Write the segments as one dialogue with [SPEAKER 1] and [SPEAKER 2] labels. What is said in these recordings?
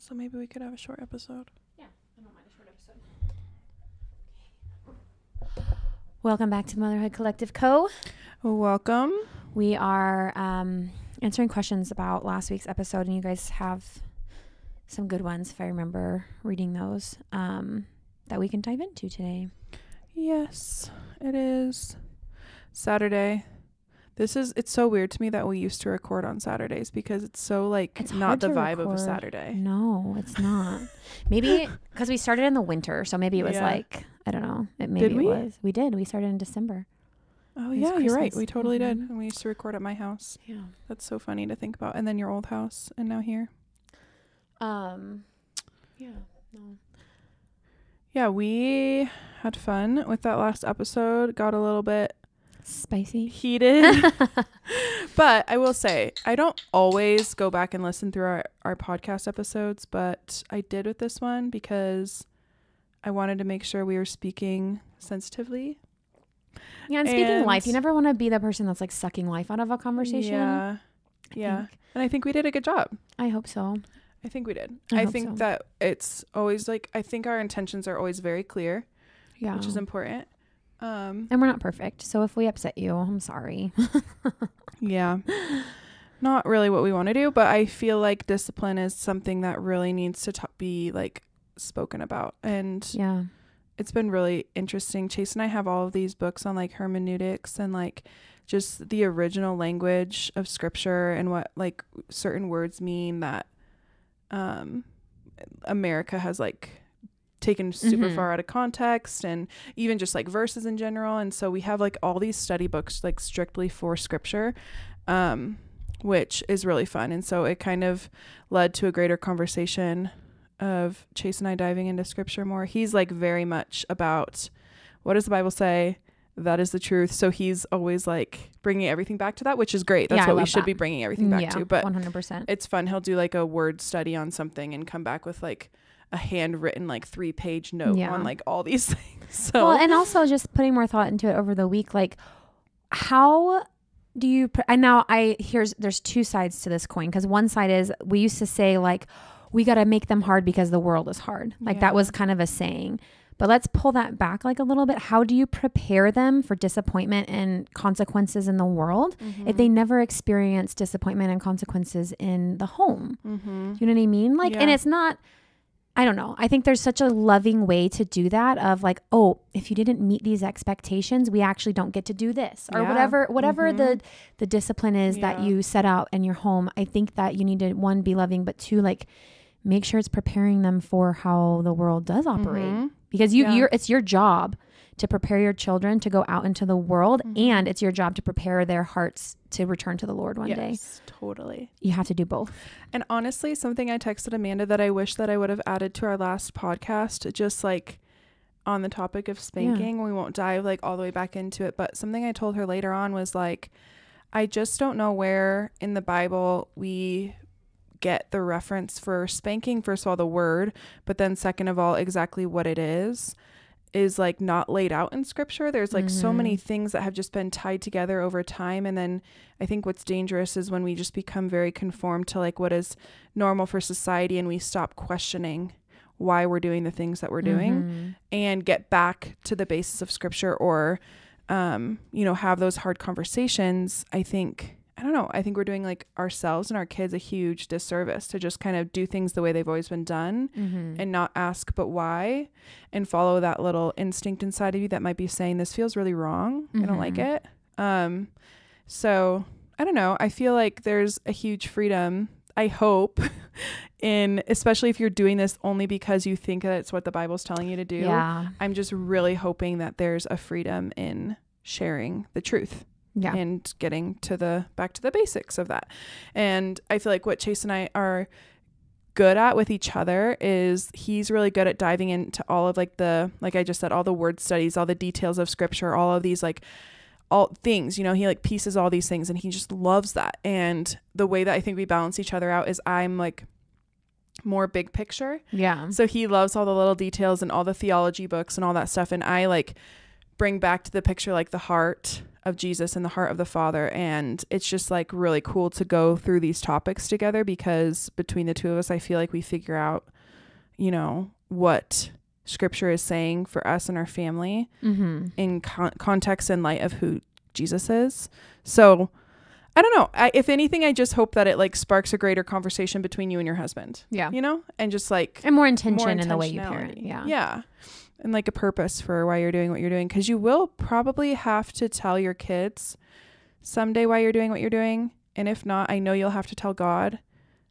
[SPEAKER 1] So maybe we could have a short episode.
[SPEAKER 2] Yeah, I don't mind a short episode. Welcome back to Motherhood Collective Co.
[SPEAKER 1] Welcome.
[SPEAKER 2] We are answering questions about last week's episode, and you guys have some good ones, if I remember reading those, that we can dive into today.
[SPEAKER 1] Yes, it is Saturday. It's so weird to me that we used to record on Saturdays because it's so it's not the vibe of a Saturday.
[SPEAKER 2] No, it's not. Maybe because we started in the winter, so maybe it was I don't know. We did. We started in December.
[SPEAKER 1] Oh yeah,
[SPEAKER 2] Christmas.
[SPEAKER 1] you're right. We totally did. And we used to record at my house.
[SPEAKER 2] Yeah.
[SPEAKER 1] That's so funny to think about. And then your old house and now here.
[SPEAKER 2] Yeah. No.
[SPEAKER 1] Yeah, we had fun with that last episode. Got a little bit
[SPEAKER 2] spicy,
[SPEAKER 1] heated. But I will say, I don't always go back and listen through our podcast episodes, but I did with this one because I wanted to make sure we were speaking sensitively.
[SPEAKER 2] Yeah, and speaking life, you never want to be the person that's like sucking life out of a conversation.
[SPEAKER 1] Yeah. And I think we did a good job.
[SPEAKER 2] I hope so.
[SPEAKER 1] I think we did. I think that it's always I think our intentions are always very clear. Yeah. Which is important.
[SPEAKER 2] And we're not perfect. So if we upset you, I'm sorry.
[SPEAKER 1] Yeah. Not really what we want to do, but I feel like discipline is something that really needs to be spoken about. And yeah, it's been really interesting. Chase and I have all of these books on hermeneutics and just the original language of scripture and what certain words mean that America has taken super far out of context, and even just verses in general. And so we have all these study books strictly for scripture, which is really fun. And so it kind of led to a greater conversation of Chase and I diving into scripture more. He's very much about what does the Bible say? That is the truth. So he's always bringing everything back to that, which is great. That's what we should be bringing everything back to. But
[SPEAKER 2] 100%.
[SPEAKER 1] It's fun. He'll do a word study on something and come back with a handwritten 3-page note on all these things. So
[SPEAKER 2] well, and also just putting more thought into it over the week. How do you there's two sides to this coin, because one side is we used to say we got to make them hard because the world is hard. That was kind of a saying. But let's pull that back a little bit. How do you prepare them for disappointment and consequences in the world if they never experience disappointment and consequences in the home? You know what I mean? And it's not, I don't know. I think there's such a loving way to do that of if you didn't meet these expectations, we actually don't get to do this or whatever the discipline is that you set out in your home. I think that you need to, one, be loving, but two, make sure it's preparing them for how the world does operate. Because it's your job to prepare your children to go out into the world, and it's your job to prepare their hearts to return to the Lord one day.
[SPEAKER 1] Yes, totally.
[SPEAKER 2] You have to do both.
[SPEAKER 1] And honestly, something I texted Amanda that I wish that I would have added to our last podcast, just on the topic of spanking, we won't dive all the way back into it, but something I told her later on was I just don't know where in the Bible we get the reference for spanking. First of all, the word, but then second of all, exactly what it is not laid out in scripture. There's so many things that have just been tied together over time. And then I think what's dangerous is when we just become very conformed to what is normal for society, and we stop questioning why we're doing the things that we're doing and get back to the basis of scripture, or have those hard conversations. I don't know. I think we're doing ourselves and our kids a huge disservice to just kind of do things the way they've always been done and not ask, but why, and follow that little instinct inside of you that might be saying this feels really wrong. I don't like it. So I don't know. I feel there's a huge freedom, I hope, in, especially if you're doing this only because you think that it's what the Bible's telling you to do. Yeah. I'm just really hoping that there's a freedom in sharing the truth. Yeah. And getting back to the basics of that. And I feel what Chase and I are good at with each other is he's really good at diving into all of I just said, all the word studies, all the details of scripture, all of these all things, he pieces all these things, and he just loves that. And the way that I think we balance each other out is I'm more big picture. Yeah. So he loves all the little details and all the theology books and all that stuff. And I bring back to the picture the heart of Jesus and the heart of the Father. And it's just like really cool to go through these topics together, because between the two of us, I feel like we figure out, you know, what scripture is saying for us and our family in context and light of who Jesus is. So I don't know. If anything, I just hope that it like sparks a greater conversation between you and your husband.
[SPEAKER 2] Yeah.
[SPEAKER 1] You know, and just like
[SPEAKER 2] and more intention in the way you parent. Yeah.
[SPEAKER 1] Yeah. And like a purpose for why you're doing what you're doing. 'Cause you will probably have to tell your kids someday why you're doing what you're doing. And if not, I know you'll have to tell God.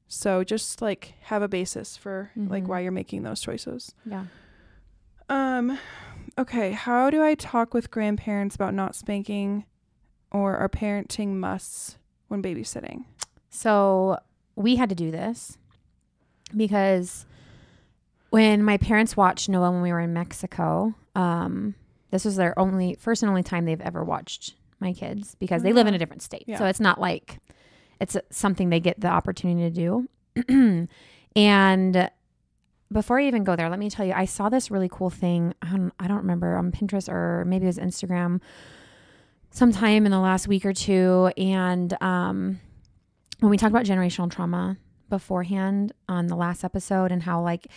[SPEAKER 1] So just like have a basis for like why you're making those choices.
[SPEAKER 2] Yeah.
[SPEAKER 1] Okay. How do I talk with grandparents about not spanking or our parenting musts when babysitting?
[SPEAKER 2] So we had to do this because when my parents watched Noah when we were in Mexico, this was their first and only time they've ever watched my kids, because they live in a different state. Yeah. So it's not like it's something they get the opportunity to do. And before I even go there, let me tell you, I saw this really cool thing. I don't remember, on Pinterest or maybe it was Instagram sometime in the last week or two. And when we talked about generational trauma beforehand on the last episode and how like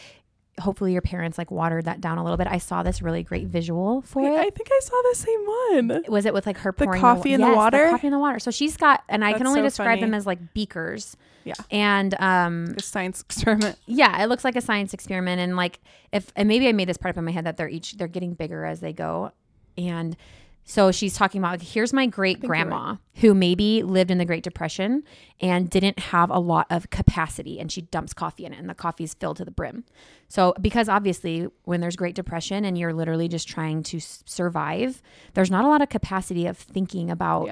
[SPEAKER 2] hopefully your parents like watered that down a little bit, I saw this really great visual for it.
[SPEAKER 1] I think I saw the same one.
[SPEAKER 2] Was it with like her pouring
[SPEAKER 1] the coffee in the water?
[SPEAKER 2] The coffee in the water. So she's got, and I
[SPEAKER 1] That's
[SPEAKER 2] can only
[SPEAKER 1] so
[SPEAKER 2] describe
[SPEAKER 1] funny.
[SPEAKER 2] them as like beakers.
[SPEAKER 1] Yeah.
[SPEAKER 2] And
[SPEAKER 1] a science experiment.
[SPEAKER 2] Yeah, it looks like a science experiment. And like and maybe I made this part up in my head that they're getting bigger as they go. And so she's talking about, like, here's my great grandma who maybe lived in the Great Depression and didn't have a lot of capacity, and she dumps coffee in it and the coffee's filled to the brim. So because obviously when there's Great Depression and you're literally just trying to survive, there's not a lot of capacity of thinking about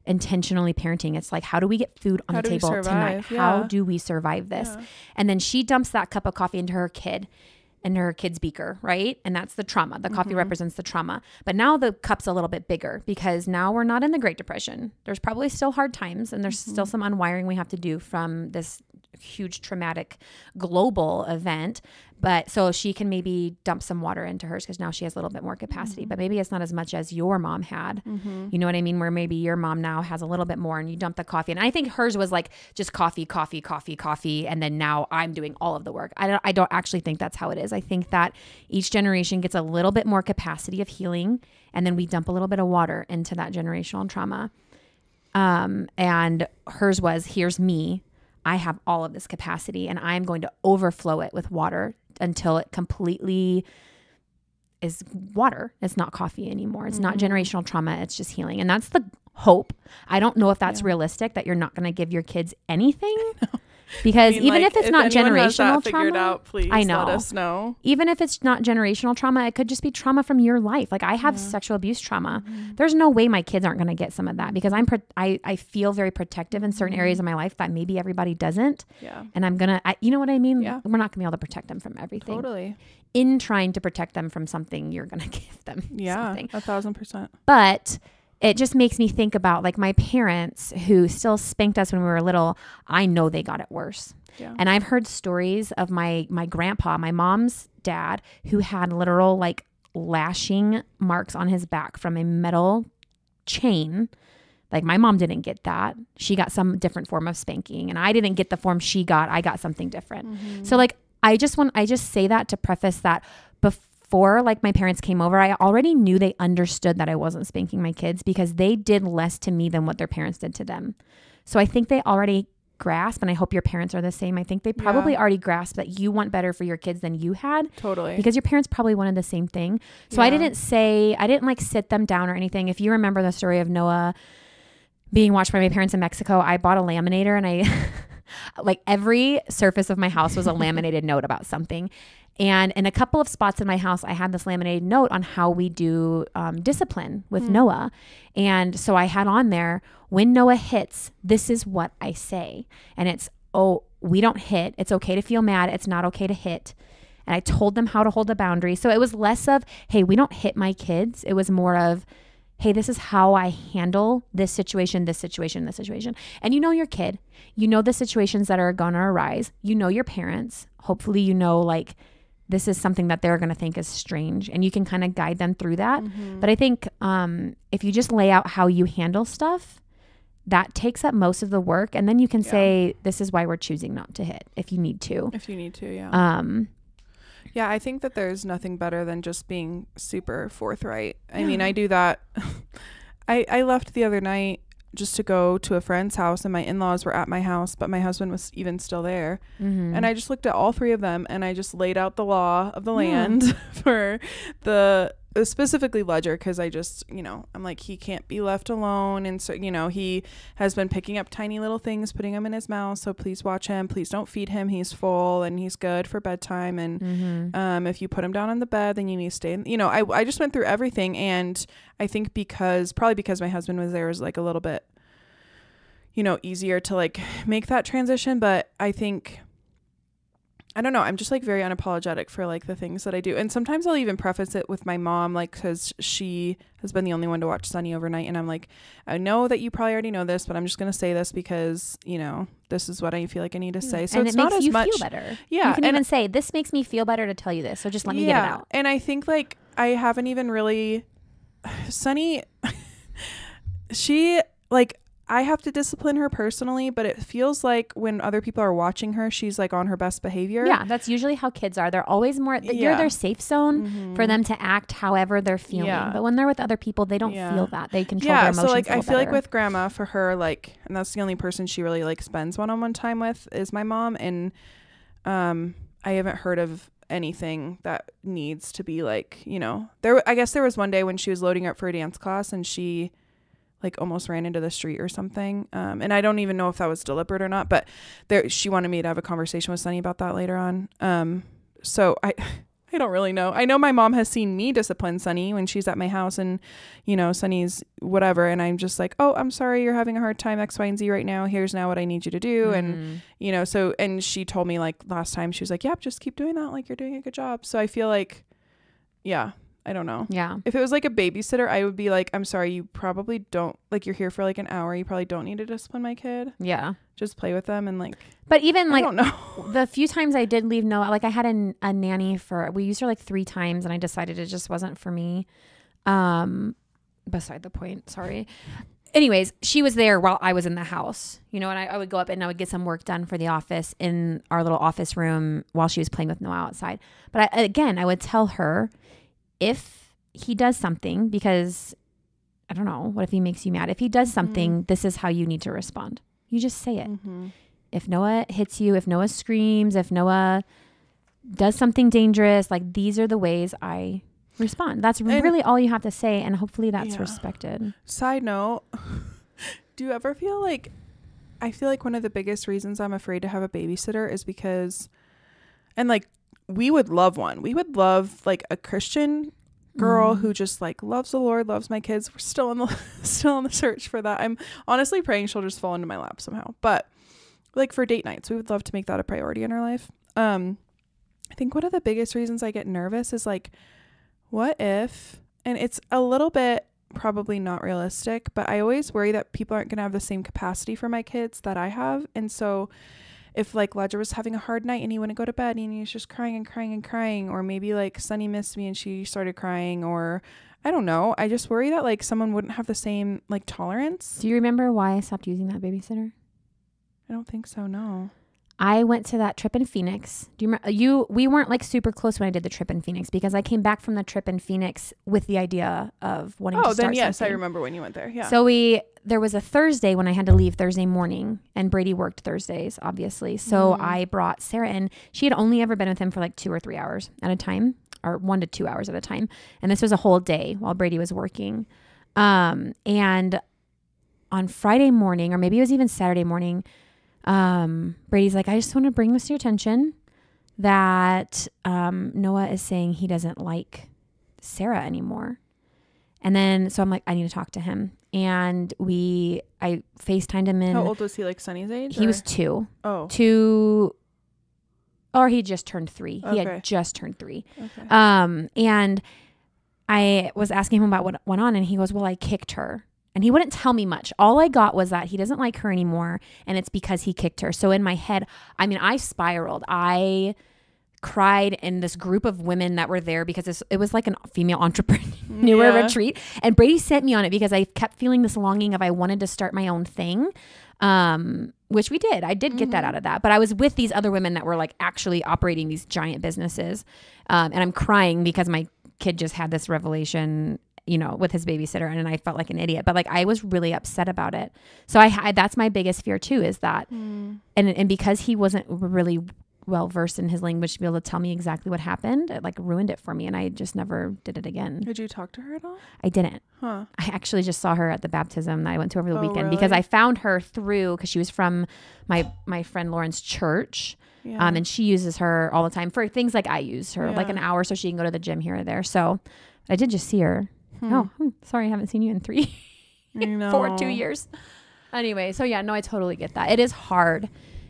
[SPEAKER 2] intentionally parenting. It's like, how do we get food on the table tonight?
[SPEAKER 1] Yeah.
[SPEAKER 2] How do we survive this? Yeah. And then she dumps that cup of coffee into her kid's beaker, right? And that's the trauma. The coffee represents the trauma. But now the cup's a little bit bigger, because now we're not in the Great Depression. There's probably still hard times, and there's still some unwiring we have to do from this huge traumatic global event. But so she can maybe dump some water into hers, because now she has a little bit more capacity, but maybe it's not as much as your mom had. You know what I mean? Where maybe your mom now has a little bit more and you dump the coffee. And I think hers was like just coffee. And then now I'm doing all of the work. I don't actually think that's how it is. I think that each generation gets a little bit more capacity of healing, and then we dump a little bit of water into that generational trauma. And hers was, here's me. I have all of this capacity, and I'm going to overflow it with water until it completely is water. It's not coffee anymore. It's not generational trauma. It's just healing. And that's the hope. I don't know if that's realistic, that you're not going to give your kids anything. Because even if it's not generational trauma,
[SPEAKER 1] please
[SPEAKER 2] I know.
[SPEAKER 1] Let us know.
[SPEAKER 2] Even if it's not generational trauma, it could just be trauma from your life. Like I have sexual abuse trauma. There's no way my kids aren't going to get some of that, because I feel very protective in certain areas of my life that maybe everybody doesn't.
[SPEAKER 1] Yeah.
[SPEAKER 2] And I'm going to, you know what I mean?
[SPEAKER 1] Yeah.
[SPEAKER 2] We're not going to be able to protect them from everything.
[SPEAKER 1] Totally.
[SPEAKER 2] In trying to protect them from something, you're going to give them something.
[SPEAKER 1] 1,000%.
[SPEAKER 2] But it just makes me think about like my parents who still spanked us when we were little. I know they got it worse.
[SPEAKER 1] Yeah.
[SPEAKER 2] And I've heard stories of my grandpa, my mom's dad, who had literal like lashing marks on his back from a metal chain. Like my mom didn't get that. She got some different form of spanking, and I didn't get the form she got. I got something different. So like I just say that to preface that before like my parents came over, I already knew they understood that I wasn't spanking my kids, because they did less to me than what their parents did to them. So I think they already grasp, and I hope your parents are the same. I think they probably already grasp that you want better for your kids than you had.
[SPEAKER 1] Totally.
[SPEAKER 2] Because your parents probably wanted the same thing. So I didn't like sit them down or anything. If you remember the story of Noah being watched by my parents in Mexico, I bought a laminator, and I like every surface of my house was a laminated note about something. And in a couple of spots in my house, I had this laminated note on how we do discipline with Noah. And so I had on there, when Noah hits, this is what I say. And it's, oh, we don't hit. It's okay to feel mad. It's not okay to hit. And I told them how to hold a boundary. So it was less of, hey, we don't hit my kids. It was more of, hey, this is how I handle this situation, this situation, this situation. And you know your kid. You know the situations that are going to arise. You know your parents. Hopefully you know like this is something that they're going to think is strange, and you can kind of guide them through that. But I think if you just lay out how you handle stuff, that takes up most of the work, and then you can say, this is why we're choosing not to hit if you need to.
[SPEAKER 1] Yeah, I think that there's nothing better than just being super forthright. I mean, I do that. I left the other night just to go to a friend's house, and my in-laws were at my house, but my husband was even still there. And I just looked at all three of them, and I just laid out the law of the land for the specifically Ledger, because I just, you know, I'm like, he can't be left alone. And so, you know, he has been picking up tiny little things, putting them in his mouth. So please watch him. Please don't feed him. He's full and he's good for bedtime. And if you put him down on the bed, then you need to stay in, you know, I just went through everything. And I think probably because my husband was there, was like a little bit, you know, easier to like make that transition. But I think, I don't know, I'm just like very unapologetic for like the things that I do. And sometimes I'll even preface it with my mom, like, because she has been the only one to watch Sunny overnight. And I'm like, I know that you probably already know this, but I'm just going to say this because, you know, this is what I feel like I need to say. So
[SPEAKER 2] and
[SPEAKER 1] it's
[SPEAKER 2] it
[SPEAKER 1] not
[SPEAKER 2] makes
[SPEAKER 1] as
[SPEAKER 2] you
[SPEAKER 1] much.
[SPEAKER 2] feel better.
[SPEAKER 1] Yeah.
[SPEAKER 2] You can even say, this makes me feel better to tell you this. So just let me get it out.
[SPEAKER 1] And I think like I haven't even really, Sunny, she like, I have to discipline her personally, but it feels like when other people are watching her, she's like on her best behavior.
[SPEAKER 2] Yeah, that's usually how kids are. They're always more, you're their safe zone for them to act however they're feeling. Yeah. But when they're with other people, they don't feel that. They control their emotions. So like I feel like with grandma, for her, like, and that's the only person she really like spends one-on-one time with is my mom. And I haven't heard of anything that needs to be like, you know, I guess there was one day when she was loading up for a dance class and she like almost ran into the street or something. And I don't even know if that was deliberate or not, but she wanted me to have a conversation with Sunny about that later on. So I don't really know. I know my mom has seen me discipline Sunny when she's at my house and, you know, Sunny's whatever. And I'm just like, oh, I'm sorry, you're having a hard time X, Y, and Z right now. Here's now what I need you to do. And, you know, so, and she told me like last time, she was like, yep, just keep doing that. Like you're doing a good job. So I feel like, yeah. I don't know. Yeah. If it was like a babysitter, I would be like, I'm sorry, you probably don't, like, you're here for like an hour. You probably don't need to discipline my kid. Yeah. Just play with them and like. But even like, I don't know. The few times I did leave Noah, like I had a nanny we used her like 3 times and I decided it just wasn't for me. Beside the point. Sorry. Anyways, she was there while I was in the house, you know, and I would go up and I would get some work done for the office in our little office room while she was playing with Noah outside. But I would tell her, if he does something, because I don't know, what if he makes you mad? If he does something, this is how you need to respond. You just say it. If Noah hits you, if Noah screams, if Noah does something dangerous, like these are the ways I respond. That's really all you have to say. And hopefully that's respected. Side note, do you ever feel like, I feel like one of the biggest reasons I'm afraid to have a babysitter is because, and like, we would love one. We would love like a Christian girl who just like loves the Lord, loves my kids. We're still on the search for that. I'm honestly praying she'll just fall into my lap somehow. But like for date nights, we would love to make that a priority in our life. I think one of the biggest reasons I get nervous is like, what if, and it's a little bit probably not realistic, but I always worry that people aren't going to have the same capacity for my kids that I have. And so if like Ledger was having a hard night and he wouldn't go to bed and he was just crying and crying and crying, or maybe like Sunny missed me and she started crying, or I don't know. I just worry that like someone wouldn't have the same like tolerance. Do you remember why I stopped using that babysitter? I don't think so. No. I went to that trip in Phoenix. Do you remember? We weren't like super close when I did the trip in Phoenix, because I came back from the trip in Phoenix with the idea of wanting to start something. Oh, then yes, I remember when you went there. Yeah. So there was a Thursday when I had to leave Thursday morning, and Brady worked Thursdays, obviously. So I brought Sarah in. She had only ever been with him for like 2 or 3 hours at a time, or 1 to 2 hours at a time. And this was a whole day while Brady was working. And on Friday morning, or maybe it was even Saturday morning, Brady's like, I just want to bring this to your attention that Noah is saying he doesn't like Sarah anymore. And then, so I'm like, I need to talk to him. And I FaceTimed him in. How old was he, like Sunny's age? He was 2. Oh. 2, or he just turned 3. Okay. He had just turned 3. Okay. And I was asking him about what went on, and he goes, well, I kicked her. And he wouldn't tell me much. All I got was that he doesn't like her anymore, and it's because he kicked her. So in my head, I mean, I spiraled. I cried in this group of women that were there because it was like a female entrepreneur retreat. And Brady sent me on it because I kept feeling this longing of I wanted to start my own thing. Which we did. I did get that out of that. But I was with these other women that were like actually operating these giant businesses. And I'm crying because my kid just had this revelation, you know, with his babysitter, and I felt like an idiot. But like I was really upset about it. So that's my biggest fear too, is that and because he wasn't really well versed in his language to be able to tell me exactly what happened, it like ruined it for me, and I just never did it again.
[SPEAKER 1] Did you talk to her at all?
[SPEAKER 2] I didn't.
[SPEAKER 1] I
[SPEAKER 2] actually just saw her at the baptism that I went to over the weekend,
[SPEAKER 1] really?
[SPEAKER 2] because I found her because she was from my friend Lauren's church. And she uses her all the time for things like I use her, like an hour so she can go to the gym here or there. So I did just see her. Sorry, I haven't seen you in 2 years. Anyway, so yeah, no, I totally get that. It is hard.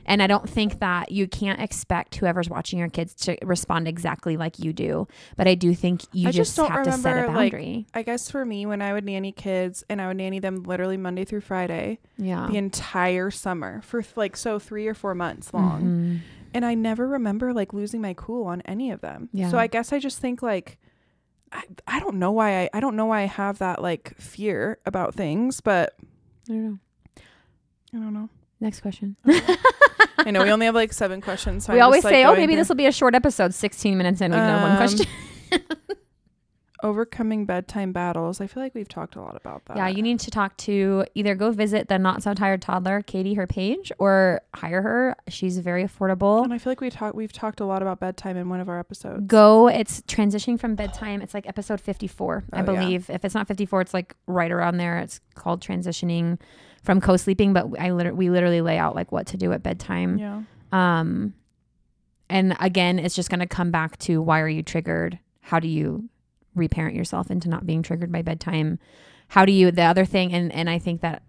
[SPEAKER 2] And I don't think that you can't expect whoever's watching your kids to respond exactly like you do. But I do think you just have to set a boundary.
[SPEAKER 1] Like, I guess for me, when I would nanny kids, and I would nanny them literally Monday through Friday, the entire summer for 3 or 4 months long. And I never remember like losing my cool on any of them. So I guess I just think like, I don't know why I have that like fear about things, but
[SPEAKER 2] I don't know. Next question.
[SPEAKER 1] I know we only have like 7 questions. So
[SPEAKER 2] we always say, maybe this will be a short episode. 16 minutes in, we've done one question.
[SPEAKER 1] Overcoming bedtime battles. I feel like we've talked a lot about that.
[SPEAKER 2] Yeah, you need to either go visit the Not So Tired Toddler, Katie, her page, or hire her. She's very affordable.
[SPEAKER 1] And I feel like we've talked a lot about bedtime in one of our episodes.
[SPEAKER 2] It's transitioning from bedtime. It's like episode 54, I believe. If it's not 54, it's like right around there. It's called transitioning from co-sleeping, but we literally lay out like what to do at bedtime.
[SPEAKER 1] Yeah.
[SPEAKER 2] And again, it's just going to come back to, why are you triggered? How do you reparent yourself into not being triggered by bedtime? The other thing, and I think that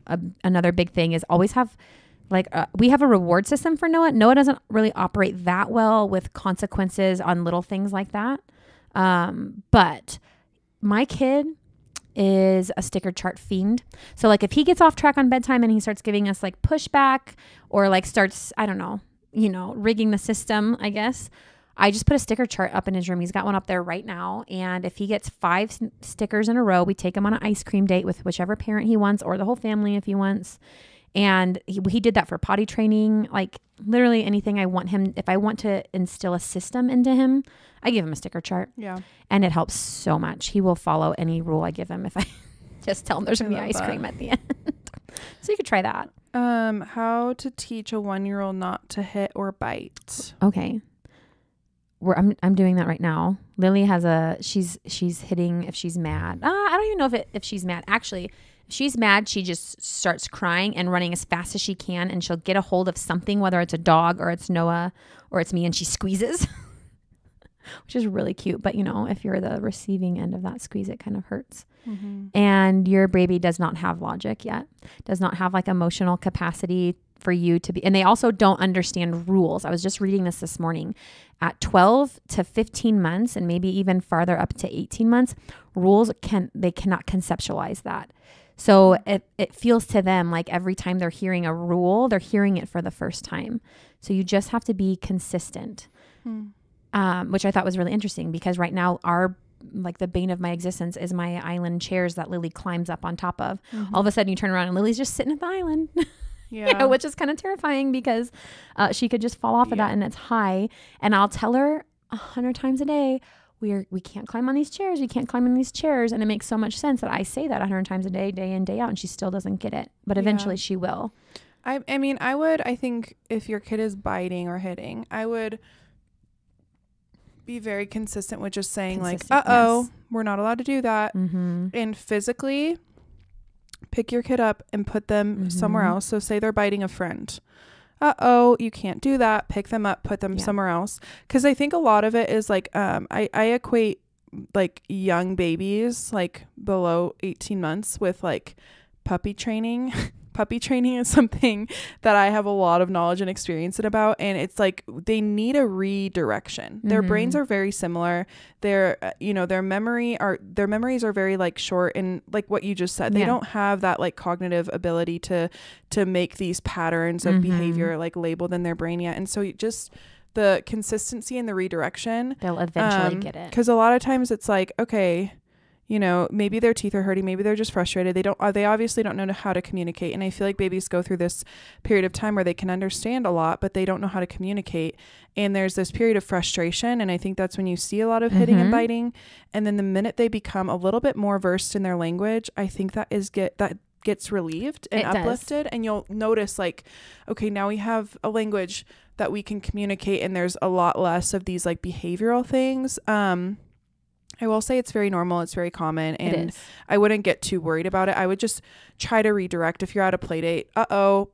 [SPEAKER 2] another big thing is always have we have a reward system for Noah. Noah doesn't really operate that well with consequences on little things like that. But my kid is a sticker chart fiend. So like if he gets off track on bedtime and he starts giving us like pushback, or like starts, I don't know, rigging the system, I guess, I just put a sticker chart up in his room. He's got one up there right now. And if he gets 5 stickers in a row, we take him on an ice cream date with whichever parent he wants, or the whole family if he wants. And he did that for potty training, like literally anything I want him. If I want to instill a system into him, I give him a sticker chart.
[SPEAKER 1] Yeah.
[SPEAKER 2] And it helps so much. He will follow any rule I give him if I just tell him there's going to be ice cream at the end. So you could try that.
[SPEAKER 1] How to teach a 1-year-old not to hit or bite.
[SPEAKER 2] Okay. I'm doing that right now. Lily has she's hitting if she's mad. I don't even know if she's mad. Actually, if she's mad, she just starts crying and running as fast as she can, and she'll get a hold of something, whether it's a dog or it's Noah or it's me, and she squeezes, which is really cute. But if you're the receiving end of that squeeze, it kind of hurts. And your baby does not have logic yet, does not have like emotional capacity for you to be, and they also don't understand rules. I was just reading this morning. At 12 to 15 months, and maybe even farther up to 18 months, rules cannot conceptualize that. So it feels to them like every time they're hearing a rule, they're hearing it for the first time. So you just have to be consistent, which I thought was really interesting, because right now the bane of my existence is my island chairs that Lily climbs up on top of. All of a sudden you turn around and Lily's just sitting at the island.
[SPEAKER 1] Yeah.
[SPEAKER 2] Which is kind of terrifying, because she could just fall off of that, and it's high. And I'll tell her 100 times a day, we can't climb on these chairs. We can't climb on these chairs. And it makes so much sense that I say that 100 times a day in, day out, and she still doesn't get it. But eventually she will.
[SPEAKER 1] I think if your kid is biting or hitting, I would be very consistent with just saying we're not allowed to do that. And physically pick your kid up and put them somewhere else. So say they're biting a friend. You can't do that. Pick them up, put them somewhere else. Because I think a lot of it is like, I equate like young babies, like below 18 months, with like puppy training. Puppy training is something that I have a lot of knowledge and experience about, and it's like they need a redirection. Their brains are very similar. Their memories are very like short, and like what you just said, they don't have that like cognitive ability to make these patterns of behavior like labeled in their brain yet. And so the consistency and the redirection,
[SPEAKER 2] they'll eventually get it.
[SPEAKER 1] Because a lot of times it's like, okay, you know, maybe their teeth are hurting, maybe they're just frustrated. They obviously don't know how to communicate. And I feel like babies go through this period of time where they can understand a lot, but they don't know how to communicate. And there's this period of frustration. And I think that's when you see a lot of hitting and biting. And then the minute they become a little bit more versed in their language, I think that gets relieved and uplifted. And you'll notice like, okay, now we have a language that we can communicate, and there's a lot less of these like behavioral things. I will say it's very normal. It's very common, and I wouldn't get too worried about it. I would just try to redirect. If you're at a play date,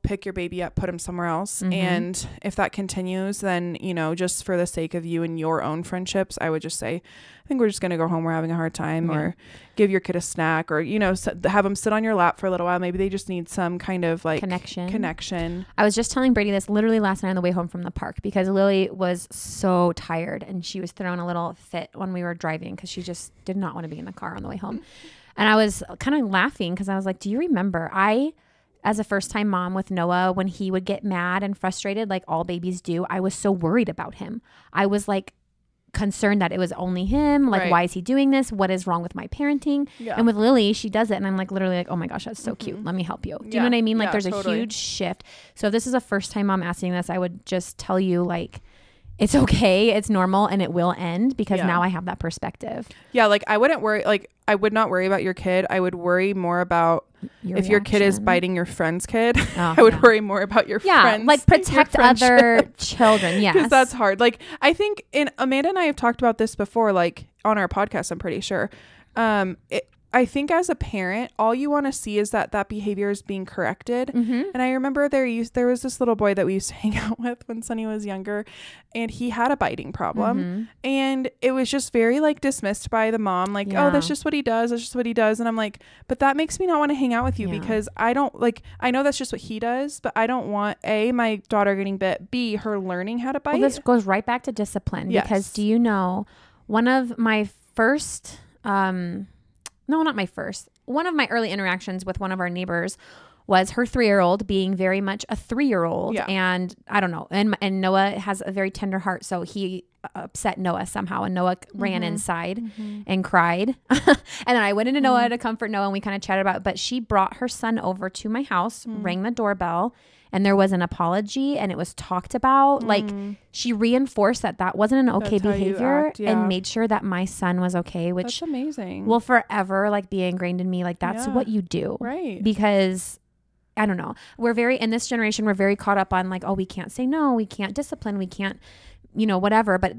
[SPEAKER 1] pick your baby up, put him somewhere else. And if that continues, then, you know, just for the sake of you and your own friendships, I would just say, I think we're just going to go home. We're having a hard time, or give your kid a snack, or, you know, have them sit on your lap for a little while. Maybe they just need some kind of like connection.
[SPEAKER 2] I was just telling Brady this literally last night on the way home from the park, because Lily was so tired and she was throwing a little fit when we were driving because she just did not want to be in the car on the way home. And I was kind of laughing because I was like, do you remember as a first time mom with Noah, when he would get mad and frustrated, like all babies do, I was so worried about him. I was like concerned that it was only him. Like, why is he doing this? What is wrong with my parenting? And with Lily, she does it. And I'm like, literally like, oh my gosh, that's so cute. Let me help you. Do you know what I mean? Like there's a huge shift. So if this is a first time mom asking this, I would just tell you like, it's okay. It's normal, and it will end, because now I have that perspective. Yeah.
[SPEAKER 1] Like I wouldn't worry. Like I would not worry about your kid. I would worry more about if your kid is biting your friend's kid. I would worry more about your friends.
[SPEAKER 2] Like protect other children. Yes.
[SPEAKER 1] Because that's hard. Like I think Amanda and I have talked about this before, like on our podcast, I'm pretty sure. I think as a parent, all you want to see is that behavior is being corrected. And I remember there was this little boy that we used to hang out with when Sonny was younger, and he had a biting problem. And it was just very like dismissed by the mom, like, oh, that's just what he does. That's just what he does. And I'm like, but that makes me not want to hang out with you, because I don't like, I know that's just what he does, but I don't want my daughter getting bit, B, her learning how to bite.
[SPEAKER 2] Well, this goes right back to discipline, because do you know, one of my first, no, not my first. One of my early interactions with one of our neighbors was her 3-year-old being very much a 3-year-old. And I don't know. And Noah has a very tender heart. So he upset Noah somehow. And Noah ran inside and cried. And then I went into Noah to comfort Noah, and we kind of chatted about it. But she brought her son over to my house, rang the doorbell, and there was an apology, and it was talked about. Like she reinforced that wasn't an okay behavior, and made sure that my son was okay, which
[SPEAKER 1] that's amazing.
[SPEAKER 2] Will forever like be ingrained in me. Like that's what you do. Right. Because I don't know, in this generation, we're very caught up on like, oh, we can't say no, we can't discipline, we can't, you know, whatever. But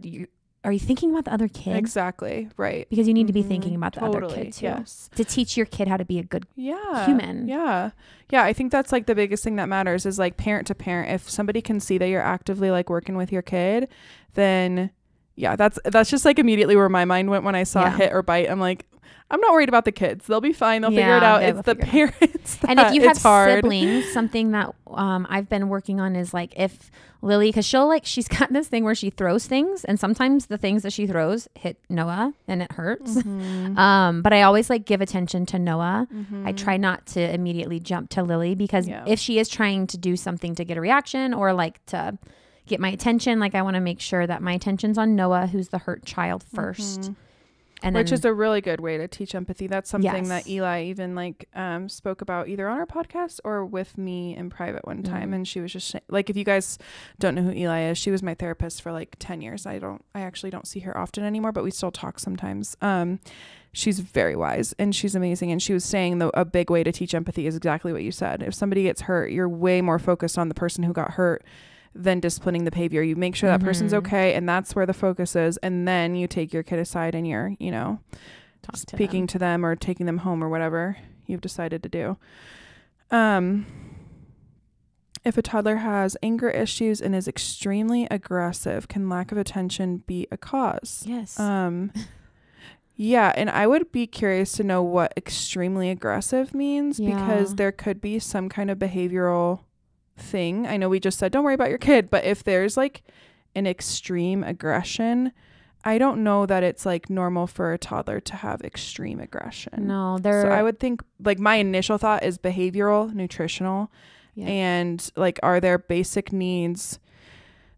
[SPEAKER 2] are you thinking about the other kid?
[SPEAKER 1] Exactly. Right.
[SPEAKER 2] Because you need to be thinking about the other kid too. Yes. To teach your kid how to be a good human.
[SPEAKER 1] Yeah. Yeah. I think that's like the biggest thing that matters is like parent to parent. If somebody can see that you're actively like working with your kid, then that's just like immediately where my mind went when I saw hit or bite. I'm like, I'm not worried about the kids. They'll be fine. They'll figure it out. It's the parents.
[SPEAKER 2] And if you have siblings, something that I've been working on is like if Lily, because she's got this thing where she throws things, and sometimes the things that she throws hit Noah and it hurts. But I always like give attention to Noah. I try not to immediately jump to Lily, because if she is trying to do something to get a reaction or like to get my attention, like I want to make sure that my attention's on Noah, who's the hurt child first.
[SPEAKER 1] Which is a really good way to teach empathy. That's something that Eli even like spoke about either on our podcast or with me in private one time. And she was just like, if you guys don't know who Eli is, she was my therapist for like 10 years. I actually don't see her often anymore, but we still talk sometimes. She's very wise and she's amazing. And she was saying a big way to teach empathy is exactly what you said. If somebody gets hurt, you're way more focused on the person who got hurt than disciplining the behavior. You make sure that person's okay, and that's where the focus is. And then you take your kid aside and you're, you know, speaking to them or taking them home or whatever you've decided to do. If a toddler has anger issues and is extremely aggressive, can lack of attention be a cause?
[SPEAKER 2] Yes.
[SPEAKER 1] Yeah, and I would be curious to know what extremely aggressive means, because there could be some kind of behavioral thing. I know we just said don't worry about your kid, but if there's like an extreme aggression, I don't know that it's like normal for a toddler to have extreme aggression.
[SPEAKER 2] No,
[SPEAKER 1] so I would think like my initial thought is behavioral, nutritional, and like are their basic needs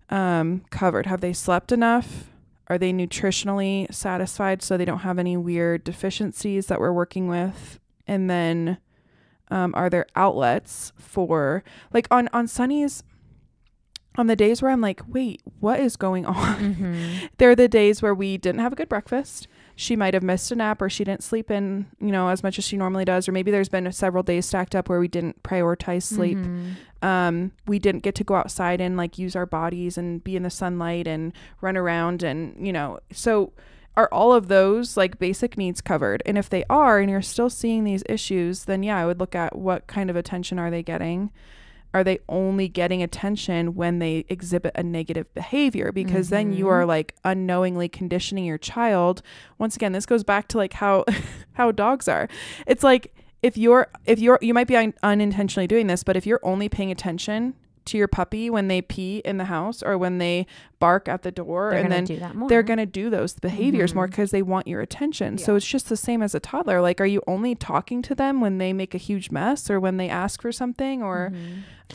[SPEAKER 1] covered? Have they slept enough? Are they nutritionally satisfied so they don't have any weird deficiencies that we're working with? And then are there outlets for, like, on Sunny's, on the days where I'm like, wait, what is going on? They're the days where we didn't have a good breakfast. She might have missed a nap, or she didn't sleep in, as much as she normally does. Or maybe there's been several days stacked up where we didn't prioritize sleep. We didn't get to go outside and like use our bodies and be in the sunlight and run around. And, so are all of those like basic needs covered? And if they are, and you're still seeing these issues, then I would look at what kind of attention are they getting? Are they only getting attention when they exhibit a negative behavior? Because then you are like unknowingly conditioning your child. Once again, this goes back to like how dogs are. It's like if you might be unintentionally doing this, but if you're only paying attention to your puppy when they pee in the house or when they bark at the door, they're going to do those behaviors more because they want your attention. So it's just the same as a toddler. Like, are you only talking to them when they make a huge mess or when they ask for something, or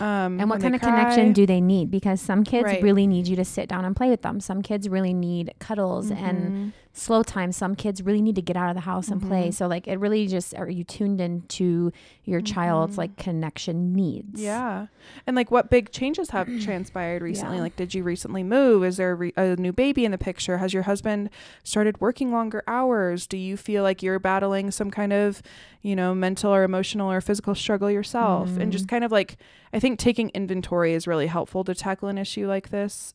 [SPEAKER 2] and what kind of connection do they need? Because some kids really need you to sit down and play with them. Some kids really need cuddles and slow time. Some kids really need to get out of the house and play. So like, it really just, are you tuned into your child's like connection needs? Yeah.
[SPEAKER 1] And like, what big changes have transpired recently? Like, did you recently move? Is there a new baby in the picture? Has your husband started working longer hours? Do you feel like you're battling some kind of, mental or emotional or physical struggle yourself? And just kind of like, I think taking inventory is really helpful to tackle an issue like this,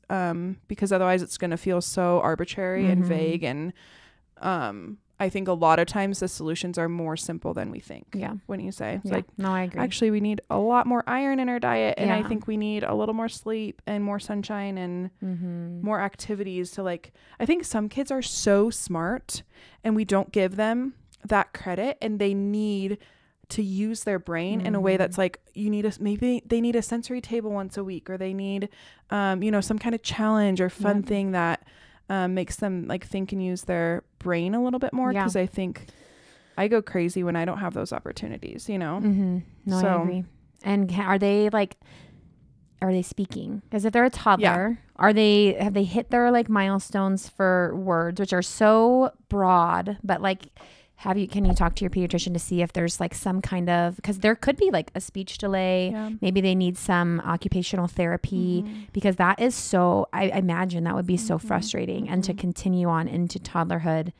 [SPEAKER 1] because otherwise it's going to feel so arbitrary and vague. And I think a lot of times the solutions are more simple than we think. Yeah. When you say, it's like,
[SPEAKER 2] no, I agree.
[SPEAKER 1] Actually, we need a lot more iron in our diet. And I think we need a little more sleep and more sunshine and more activities to like, I think some kids are so smart and we don't give them that credit, and they need to use their brain in a way that's like, maybe they need a sensory table once a week, or they need, some kind of challenge or fun thing that makes them like think and use their brain a little bit more. Because I think I go crazy when I don't have those opportunities,
[SPEAKER 2] No, I agree. And are they speaking? Because if they're a toddler, have they hit their like milestones for words, which are so broad, but like, can you talk to your pediatrician to see if there's like some kind of, because there could be like a speech delay. Maybe they need some occupational therapy, because that is so, I imagine that would be so frustrating. And to continue on into toddlerhood,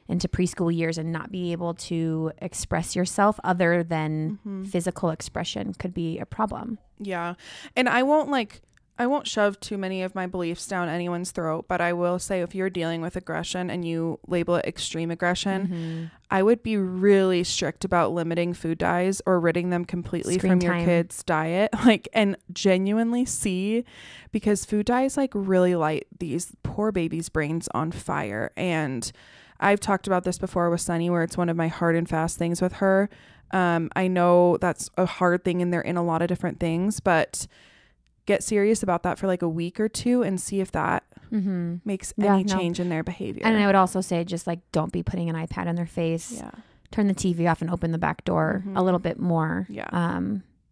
[SPEAKER 2] into preschool years, and not be able to express yourself other than physical expression could be a problem. Yeah.
[SPEAKER 1] And I won't shove too many of my beliefs down anyone's throat, but I will say, if you're dealing with aggression and you label it extreme aggression, I would be really strict about limiting food dyes or ridding them completely from your kids' diet, like, and genuinely see, because food dyes like really light these poor babies' brains on fire. And I've talked about this before with Sunny, where it's one of my hard and fast things with her. I know that's a hard thing, and they're in a lot of different things, but get serious about that for like a week or two and see if that makes any change in their behavior.
[SPEAKER 2] And I would also say, just like, don't be putting an iPad in their face. Yeah. Turn the TV off and open the back door a little bit more. Yeah.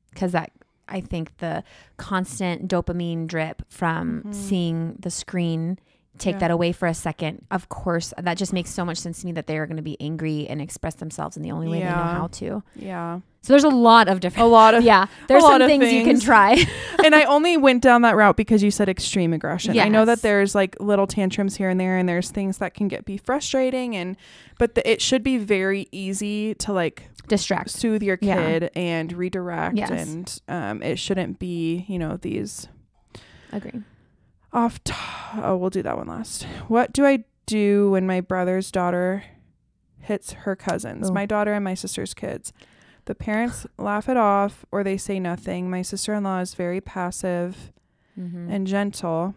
[SPEAKER 2] Because that, I think the constant dopamine drip from seeing the screen, take that away for a second. Of course, that just makes so much sense to me, that they are going to be angry and express themselves in the only way they know how to. Yeah. So there's there's some things you can try.
[SPEAKER 1] And I only went down that route because you said extreme aggression. Yes. I know that there's like little tantrums here and there, and there's things that can be frustrating, but it should be very easy to like soothe your kid and redirect. Yes. And it shouldn't be, these.
[SPEAKER 2] Agree.
[SPEAKER 1] We'll do that one last. What do I do when my brother's daughter hits her cousins? My daughter and my sister's kids. The parents laugh it off, or they say nothing. My sister-in-law is very passive and gentle.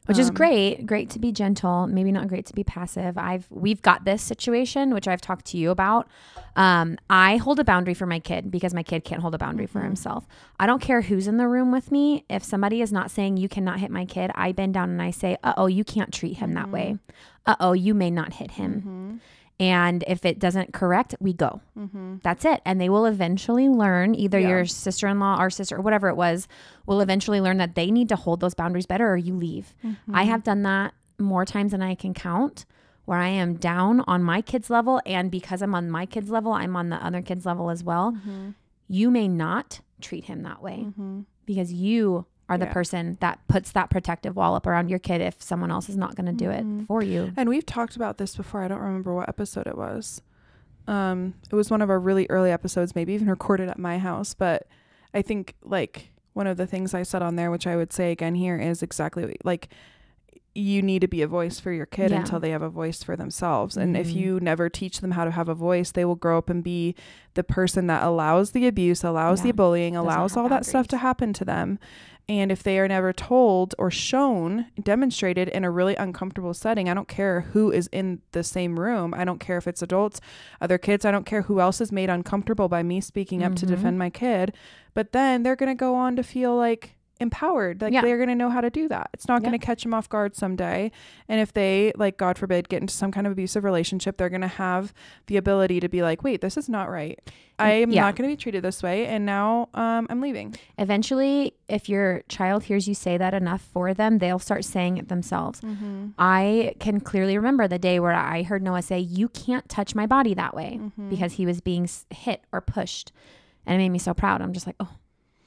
[SPEAKER 2] Which is great to be gentle, maybe not great to be passive. We've got this situation, which I've talked to you about. I hold a boundary for my kid because my kid can't hold a boundary for himself. I don't care who's in the room with me. If somebody is not saying you cannot hit my kid, I bend down and I say, you can't treat him that way. You may not hit him. And if it doesn't correct, we go.
[SPEAKER 1] Mm-hmm.
[SPEAKER 2] That's it. And they will eventually learn, either
[SPEAKER 1] Yeah.
[SPEAKER 2] your sister-in-law or sister or whatever it was, will eventually learn that they need to hold those boundaries better or you leave.
[SPEAKER 1] Mm-hmm.
[SPEAKER 2] I have done that more times than I can count, where I am down on my kids' level. And because I'm on my kids' level, I'm on the other kids' level as well.
[SPEAKER 1] Mm-hmm.
[SPEAKER 2] You may not treat him that way
[SPEAKER 1] Mm-hmm.
[SPEAKER 2] because you are the
[SPEAKER 1] Yeah.
[SPEAKER 2] person that puts that protective wall up around your kid if someone else is not going to do it for you.
[SPEAKER 1] And we've talked about this before. I don't remember what episode it was. It was one of our really early episodes, maybe even recorded at my house. But I think like one of the things I said on there, which I would say again here, is exactly like you need to be a voice for your kid until they have a voice for themselves. And if you never teach them how to have a voice, they will grow up and be the person that allows the abuse, allows the bullying, allows all that stuff to happen to them. And if they are never told or shown, demonstrated in a really uncomfortable setting, I don't care who is in the same room. I don't care if it's adults, other kids. I don't care who else is made uncomfortable by me speaking up to defend my kid. But then they're going to go on to feel like empowered. Like they're going to know how to do that. It's not going to catch them off guard someday. And if they, like, God forbid, get into some kind of abusive relationship, they're going to have the ability to be like, wait, this is not right. I am not going to be treated this way. And now I'm leaving.
[SPEAKER 2] Eventually, if your child hears you say that enough for them, they'll start saying it themselves. I can clearly remember the day where I heard Noah say, you can't touch my body that way, because he was being hit or pushed. And it made me so proud. I'm just like, oh,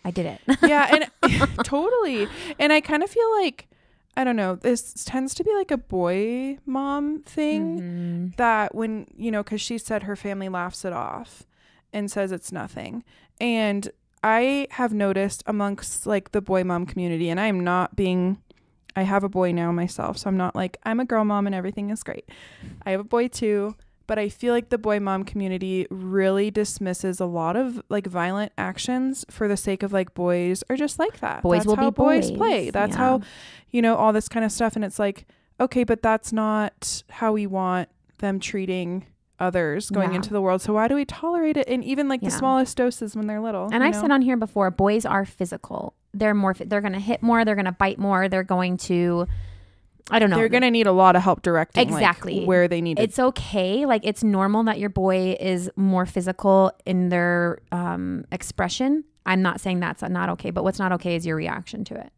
[SPEAKER 2] I did it.
[SPEAKER 1] Yeah. And totally. And I kind of feel like, I don't know, this tends to be like a boy mom thing that when, you know, because she said her family laughs it off and says it's nothing. And I have noticed amongst like the boy mom community, and I am not being, I have a boy now myself, so I'm not like, I'm a girl mom and everything is great. I have a boy too. But I feel like the boy mom community really dismisses a lot of like violent actions for the sake of like boys are just like that.
[SPEAKER 2] Boys
[SPEAKER 1] that's
[SPEAKER 2] will
[SPEAKER 1] how
[SPEAKER 2] be boys.
[SPEAKER 1] Play. That's how, you know, all this kind of stuff. And it's like, okay, but that's not how we want them treating others going into the world. So why do we tolerate it in even like the smallest doses when they're little?
[SPEAKER 2] And I've said on here before, boys are physical. They're more, they're going to hit more. They're going to bite more. They're going to, I don't know.
[SPEAKER 1] They're going to need a lot of help directing
[SPEAKER 2] exactly
[SPEAKER 1] like, where they need it.
[SPEAKER 2] It's okay. Like it's normal that your boy is more physical in their expression. I'm not saying that's not okay, but what's not okay is your reaction to it.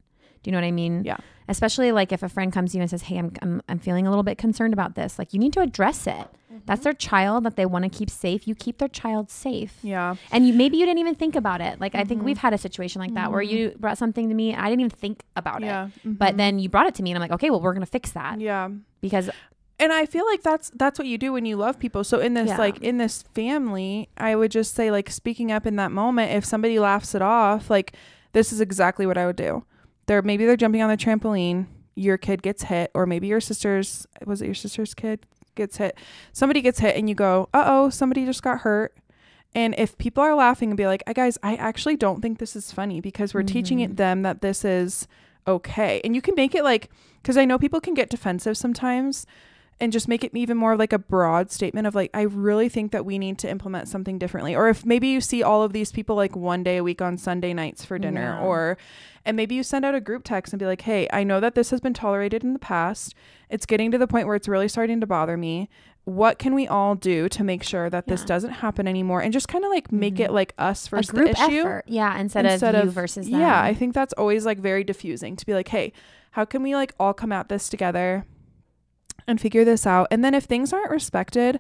[SPEAKER 2] Do you know what I mean?
[SPEAKER 1] Yeah.
[SPEAKER 2] Especially like if a friend comes to you and says, hey, I'm feeling a little bit concerned about this. Like you need to address it. That's their child that they want to keep safe. You keep their child safe.
[SPEAKER 1] Yeah.
[SPEAKER 2] And maybe you didn't even think about it. Like I think we've had a situation like that where you brought something to me. I didn't even think about it. But then you brought it to me and I'm like, okay, well, we're going to fix that.
[SPEAKER 1] Yeah.
[SPEAKER 2] Because
[SPEAKER 1] and I feel like that's what you do when you love people. So in this like in this family, I would just say like speaking up in that moment, if somebody laughs it off, like this is exactly what I would do. Maybe they're jumping on the trampoline, your kid gets hit, or maybe your sister's kid gets hit. Somebody gets hit and you go, uh-oh, somebody just got hurt. And if people are laughing and be like, guys, I actually don't think this is funny because we're teaching them that this is okay. And you can make it like, because I know people can get defensive sometimes and just make it even more like a broad statement of like, I really think that we need to implement something differently. Or if maybe you see all of these people like one day a week on Sunday nights for dinner and maybe you send out a group text and be like, hey, I know that this has been tolerated in the past. It's getting to the point where it's really starting to bother me. What can we all do to make sure that this doesn't happen anymore? And just kind of like make it like us versus the issue.
[SPEAKER 2] Effort. Yeah. Instead of you versus them.
[SPEAKER 1] Yeah. I think that's always like very diffusing to be like, hey, how can we like all come at this together and figure this out? And then if things aren't respected,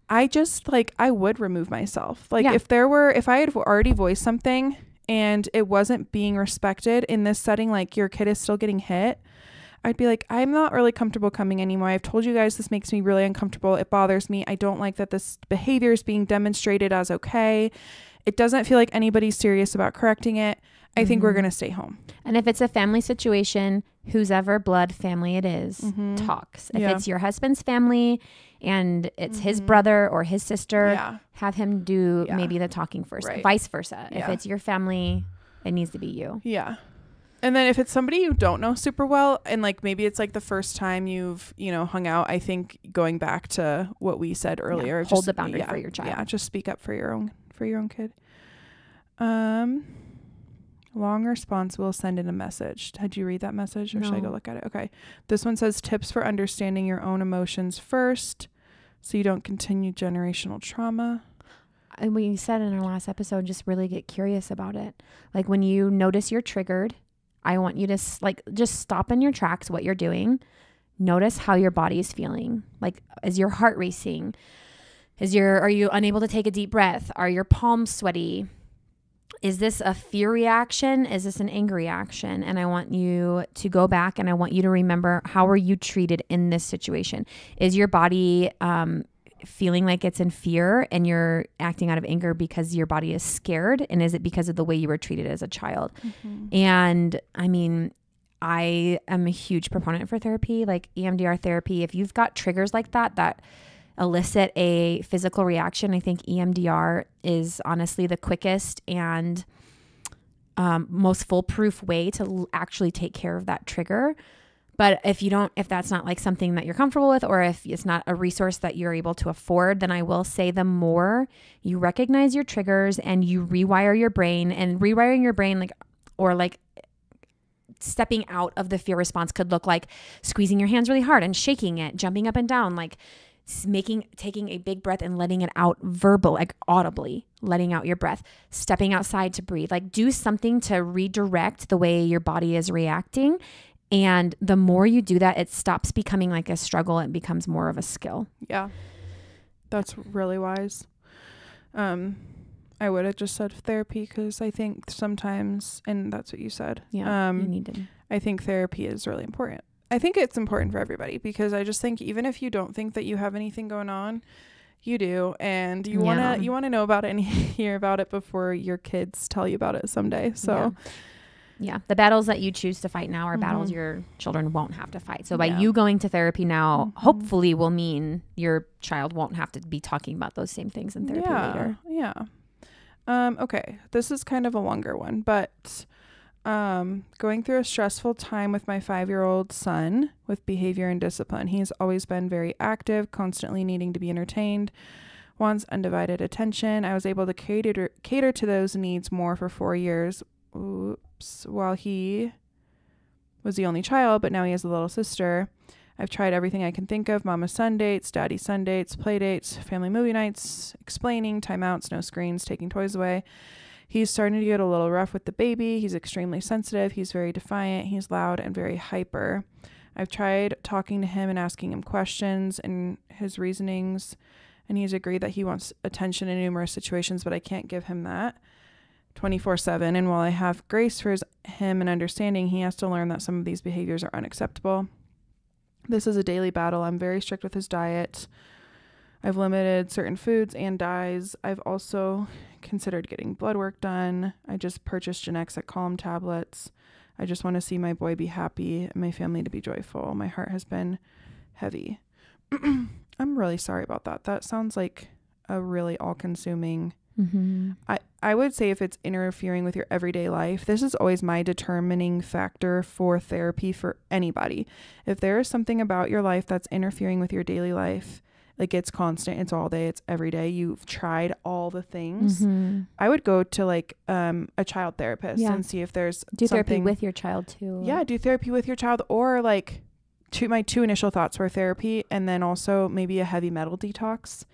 [SPEAKER 1] I just like, I would remove myself. Like if I had already voiced something and it wasn't being respected in this setting, like your kid is still getting hit, I'd be like, I'm not really comfortable coming anymore. I've told you guys this makes me really uncomfortable. It bothers me. I don't like that this behavior is being demonstrated as okay. It doesn't feel like anybody's serious about correcting it. I think we're going to stay home.
[SPEAKER 2] And if it's a family situation, whose ever blood family it is, talks. If it's your husband's family and it's his brother or his sister, have him do maybe the talking first, vice versa. If it's your family, it needs to be you.
[SPEAKER 1] Yeah. And then if it's somebody you don't know super well and like maybe it's like the first time you've, you know, hung out, I think going back to what we said earlier,
[SPEAKER 2] hold the boundary for your child.
[SPEAKER 1] Yeah, just speak up for your own kid. Long response will send in a message. Did you read that message or should I go look at it? Okay. This one says tips for understanding your own emotions first. so you don't continue generational trauma.
[SPEAKER 2] And we said in our last episode, just really get curious about it. Like when you notice you're triggered, I want you to just stop in your tracks, what you're doing. Notice how your body is feeling. Like, is your heart racing? Are you unable to take a deep breath? Are your palms sweaty? Is this a fear reaction? Is this an anger reaction? And I want you to go back and I want you to remember, how are you treated in this situation? Is your body feeling like it's in fear and you're acting out of anger because your body is scared? And is it because of the way you were treated as a child? Mm-hmm. And I mean, I am a huge proponent for therapy, like EMDR therapy. If you've got triggers like that elicit a physical reaction, I think EMDR is honestly the quickest and most foolproof way to actually take care of that trigger. But if that's not like something that you're comfortable with, or if it's not a resource that you're able to afford, then I will say the more you recognize your triggers and you rewire your brain, and rewiring your brain, like stepping out of the fear response could look like squeezing your hands really hard and shaking it, jumping up and down, like taking a big breath and letting it out audibly, letting out your breath, stepping outside to breathe, like do something to redirect the way your body is reacting. And the more you do that, it stops becoming like a struggle. It becomes more of a skill.
[SPEAKER 1] Yeah. That's really wise. I would have just said therapy because I think sometimes, and that's what you said.
[SPEAKER 2] Yeah. You need to.
[SPEAKER 1] I think therapy is really important. I think it's important for everybody because I just think even if you don't think that you have anything going on, you do, and you want to know about it and hear about it before your kids tell you about it someday. So
[SPEAKER 2] yeah, the battles that you choose to fight now are battles your children won't have to fight. So by you going to therapy now, hopefully will mean your child won't have to be talking about those same things in therapy later.
[SPEAKER 1] Yeah. Okay, this is kind of a longer one, but going through a stressful time with my 5-year-old son with behavior and discipline. He's always been very active, constantly needing to be entertained, wants undivided attention. I was able to cater to those needs more for 4 years. While he was the only child, but now he has a little sister. I've tried everything I can think of: mama son dates, daddy son dates, play dates, family movie nights, explaining, timeouts, no screens, taking toys away. He's starting to get a little rough with the baby. He's extremely sensitive. He's very defiant. He's loud and very hyper. I've tried talking to him and asking him questions and his reasonings, and he's agreed that he wants attention in numerous situations, but I can't give him that 24/7. And while I have grace for him and understanding, he has to learn that some of these behaviors are unacceptable. This is a daily battle. I'm very strict with his diet. I've limited certain foods and dyes. I've also considered getting blood work done. I just purchased Genexic Calm tablets. I just want to see my boy be happy and my family to be joyful. My heart has been heavy. I'm really sorry about that. That sounds like a really all-consuming. I would say if it's interfering with your everyday life, this is always my determining factor for therapy for anybody. If there is something about your life that's interfering with your daily life, like it's constant, it's all day, it's every day, you've tried all the things, I would go to like a child therapist and see if there's
[SPEAKER 2] do therapy with your child too.
[SPEAKER 1] Yeah, do therapy with your child, or like my two initial thoughts were therapy and then also maybe a heavy metal detox.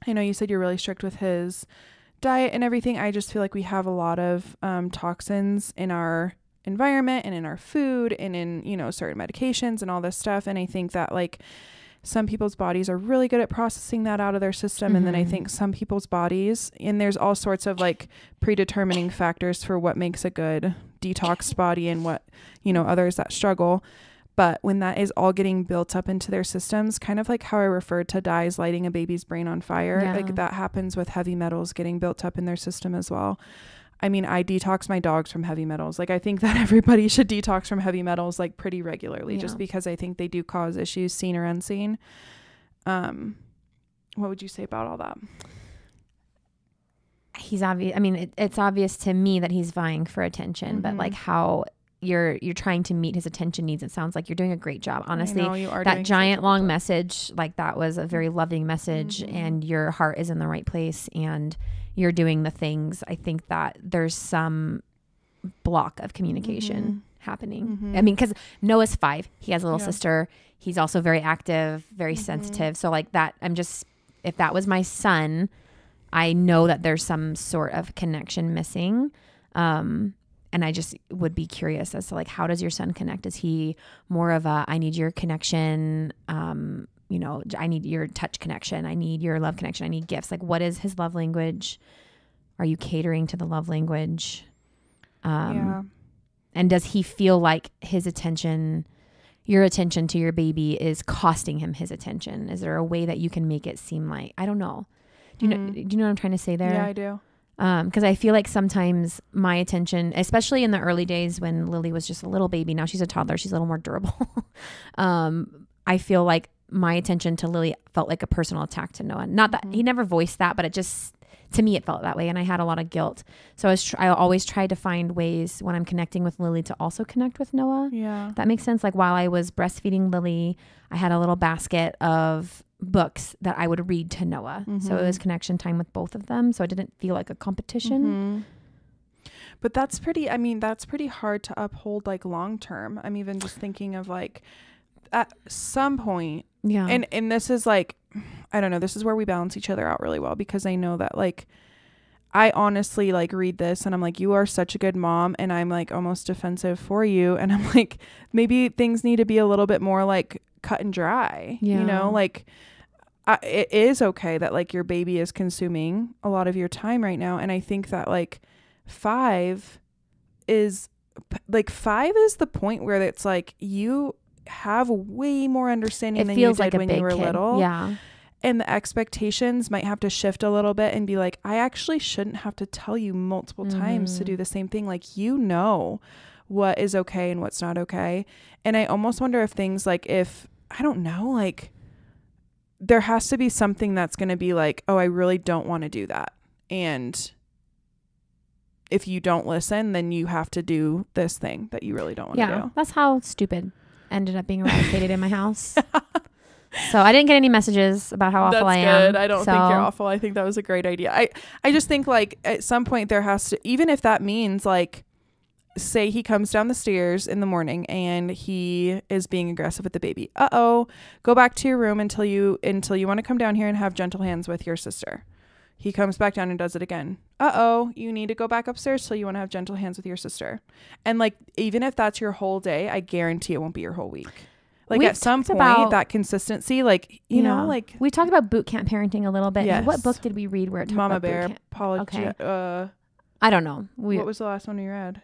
[SPEAKER 1] I know you said you're really strict with his diet and everything. I just feel like we have a lot of toxins in our environment and in our food and in, certain medications and all this stuff. And I think that like some people's bodies are really good at processing that out of their system. And then I think some people's bodies, and there's all sorts of like predetermining factors for what makes a good detoxed body and what, others that struggle. But when that is all getting built up into their systems, kind of like how I referred to dyes lighting a baby's brain on fire, like that happens with heavy metals getting built up in their system as well. I mean, I detox my dogs from heavy metals. Like I think that everybody should detox from heavy metals like pretty regularly, just because I think they do cause issues, seen or unseen. What would you say about all that?
[SPEAKER 2] He's obvious. I mean, it's obvious to me that he's vying for attention, but like how you're trying to meet his attention needs. It sounds like you're doing a great job. Honestly, that giant long message, like that was a very loving message, and your heart is in the right place and you're doing the things. I think that there's some block of communication. happening. I mean, because Noah's 5. He has a little sister. He's also very active, very sensitive. So like that, if that was my son, I know that there's some sort of connection missing. And I just would be curious as to like, how does your son connect? Is he more of a, I need your connection, I need your touch connection. I need your love connection. I need gifts. Like, what is his love language? Are you catering to the love language? And does he feel like your attention to your baby is costing him his attention? Is there a way that you can make it seem like, I don't know. Do you know what I'm trying to say there?
[SPEAKER 1] Yeah, I do.
[SPEAKER 2] Because I feel like sometimes my attention, especially in the early days when Lily was just a little baby, now she's a toddler, she's a little more durable. I feel like my attention to Lily felt like a personal attack to Noah. Not that he never voiced that, but it just, to me, it felt that way. And I had a lot of guilt. So I always tried to find ways when I'm connecting with Lily to also connect with Noah.
[SPEAKER 1] Yeah.
[SPEAKER 2] That makes sense. Like while I was breastfeeding Lily, I had a little basket of books that I would read to Noah. So it was connection time with both of them. So it didn't feel like a competition.
[SPEAKER 1] But that's pretty hard to uphold like long term. I'm even just thinking of like at some point. Yeah. And this is like, I don't know, this is where we balance each other out really well, because I know that like, I honestly like read this and I'm like, you are such a good mom, and I'm like almost defensive for you. And I'm like, maybe things need to be a little bit more like cut and dry, you know, like it is okay that like your baby is consuming a lot of your time right now. And I think that like 5 is the point where it's like you have way more understanding than you did when you were little. Yeah. And the expectations might have to shift a little bit and be like, I actually shouldn't have to tell you multiple times to do the same thing. Like, you know what is okay and what's not okay. And I almost wonder if things like, I don't know, like there has to be something that's going to be like, oh, I really don't want to do that. And if you don't listen, then you have to do this thing that you really don't want to do.
[SPEAKER 2] That's how stupid ended up being eradicated in my house. So I didn't get any messages about how awful I am.
[SPEAKER 1] That's good. I don't think you're awful. I think that was a great idea. I just think like at some point there has to, even if that means like, say he comes down the stairs in the morning and he is being aggressive with the baby. Go back to your room until you want to come down here and have gentle hands with your sister. He comes back down and does it again. You need to go back upstairs till you want to have gentle hands with your sister. And like, even if that's your whole day, I guarantee it won't be your whole week. Like at some point, that consistency, like, you know, like
[SPEAKER 2] we talked about boot camp parenting a little bit. Yes. What book did we read where it talked
[SPEAKER 1] Mama
[SPEAKER 2] about
[SPEAKER 1] Bear,
[SPEAKER 2] boot camp? Okay. I don't know.
[SPEAKER 1] What was the last one you read?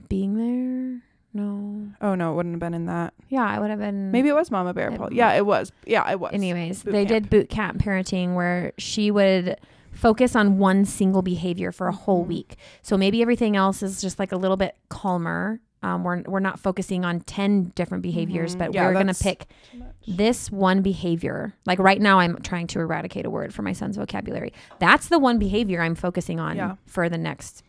[SPEAKER 2] Being There? No.
[SPEAKER 1] Oh no, it wouldn't have been in that.
[SPEAKER 2] Yeah, it would have been.
[SPEAKER 1] Maybe it was Mama Bear. Yeah, it was. Yeah, it was.
[SPEAKER 2] Anyways, they did boot camp parenting where she would focus on one single behavior for a whole week. So maybe everything else is just like a little bit calmer. We're not focusing on 10 different behaviors, but we're going to pick this one behavior. Like right now I'm trying to eradicate a word from my son's vocabulary. That's the one behavior I'm focusing on for the next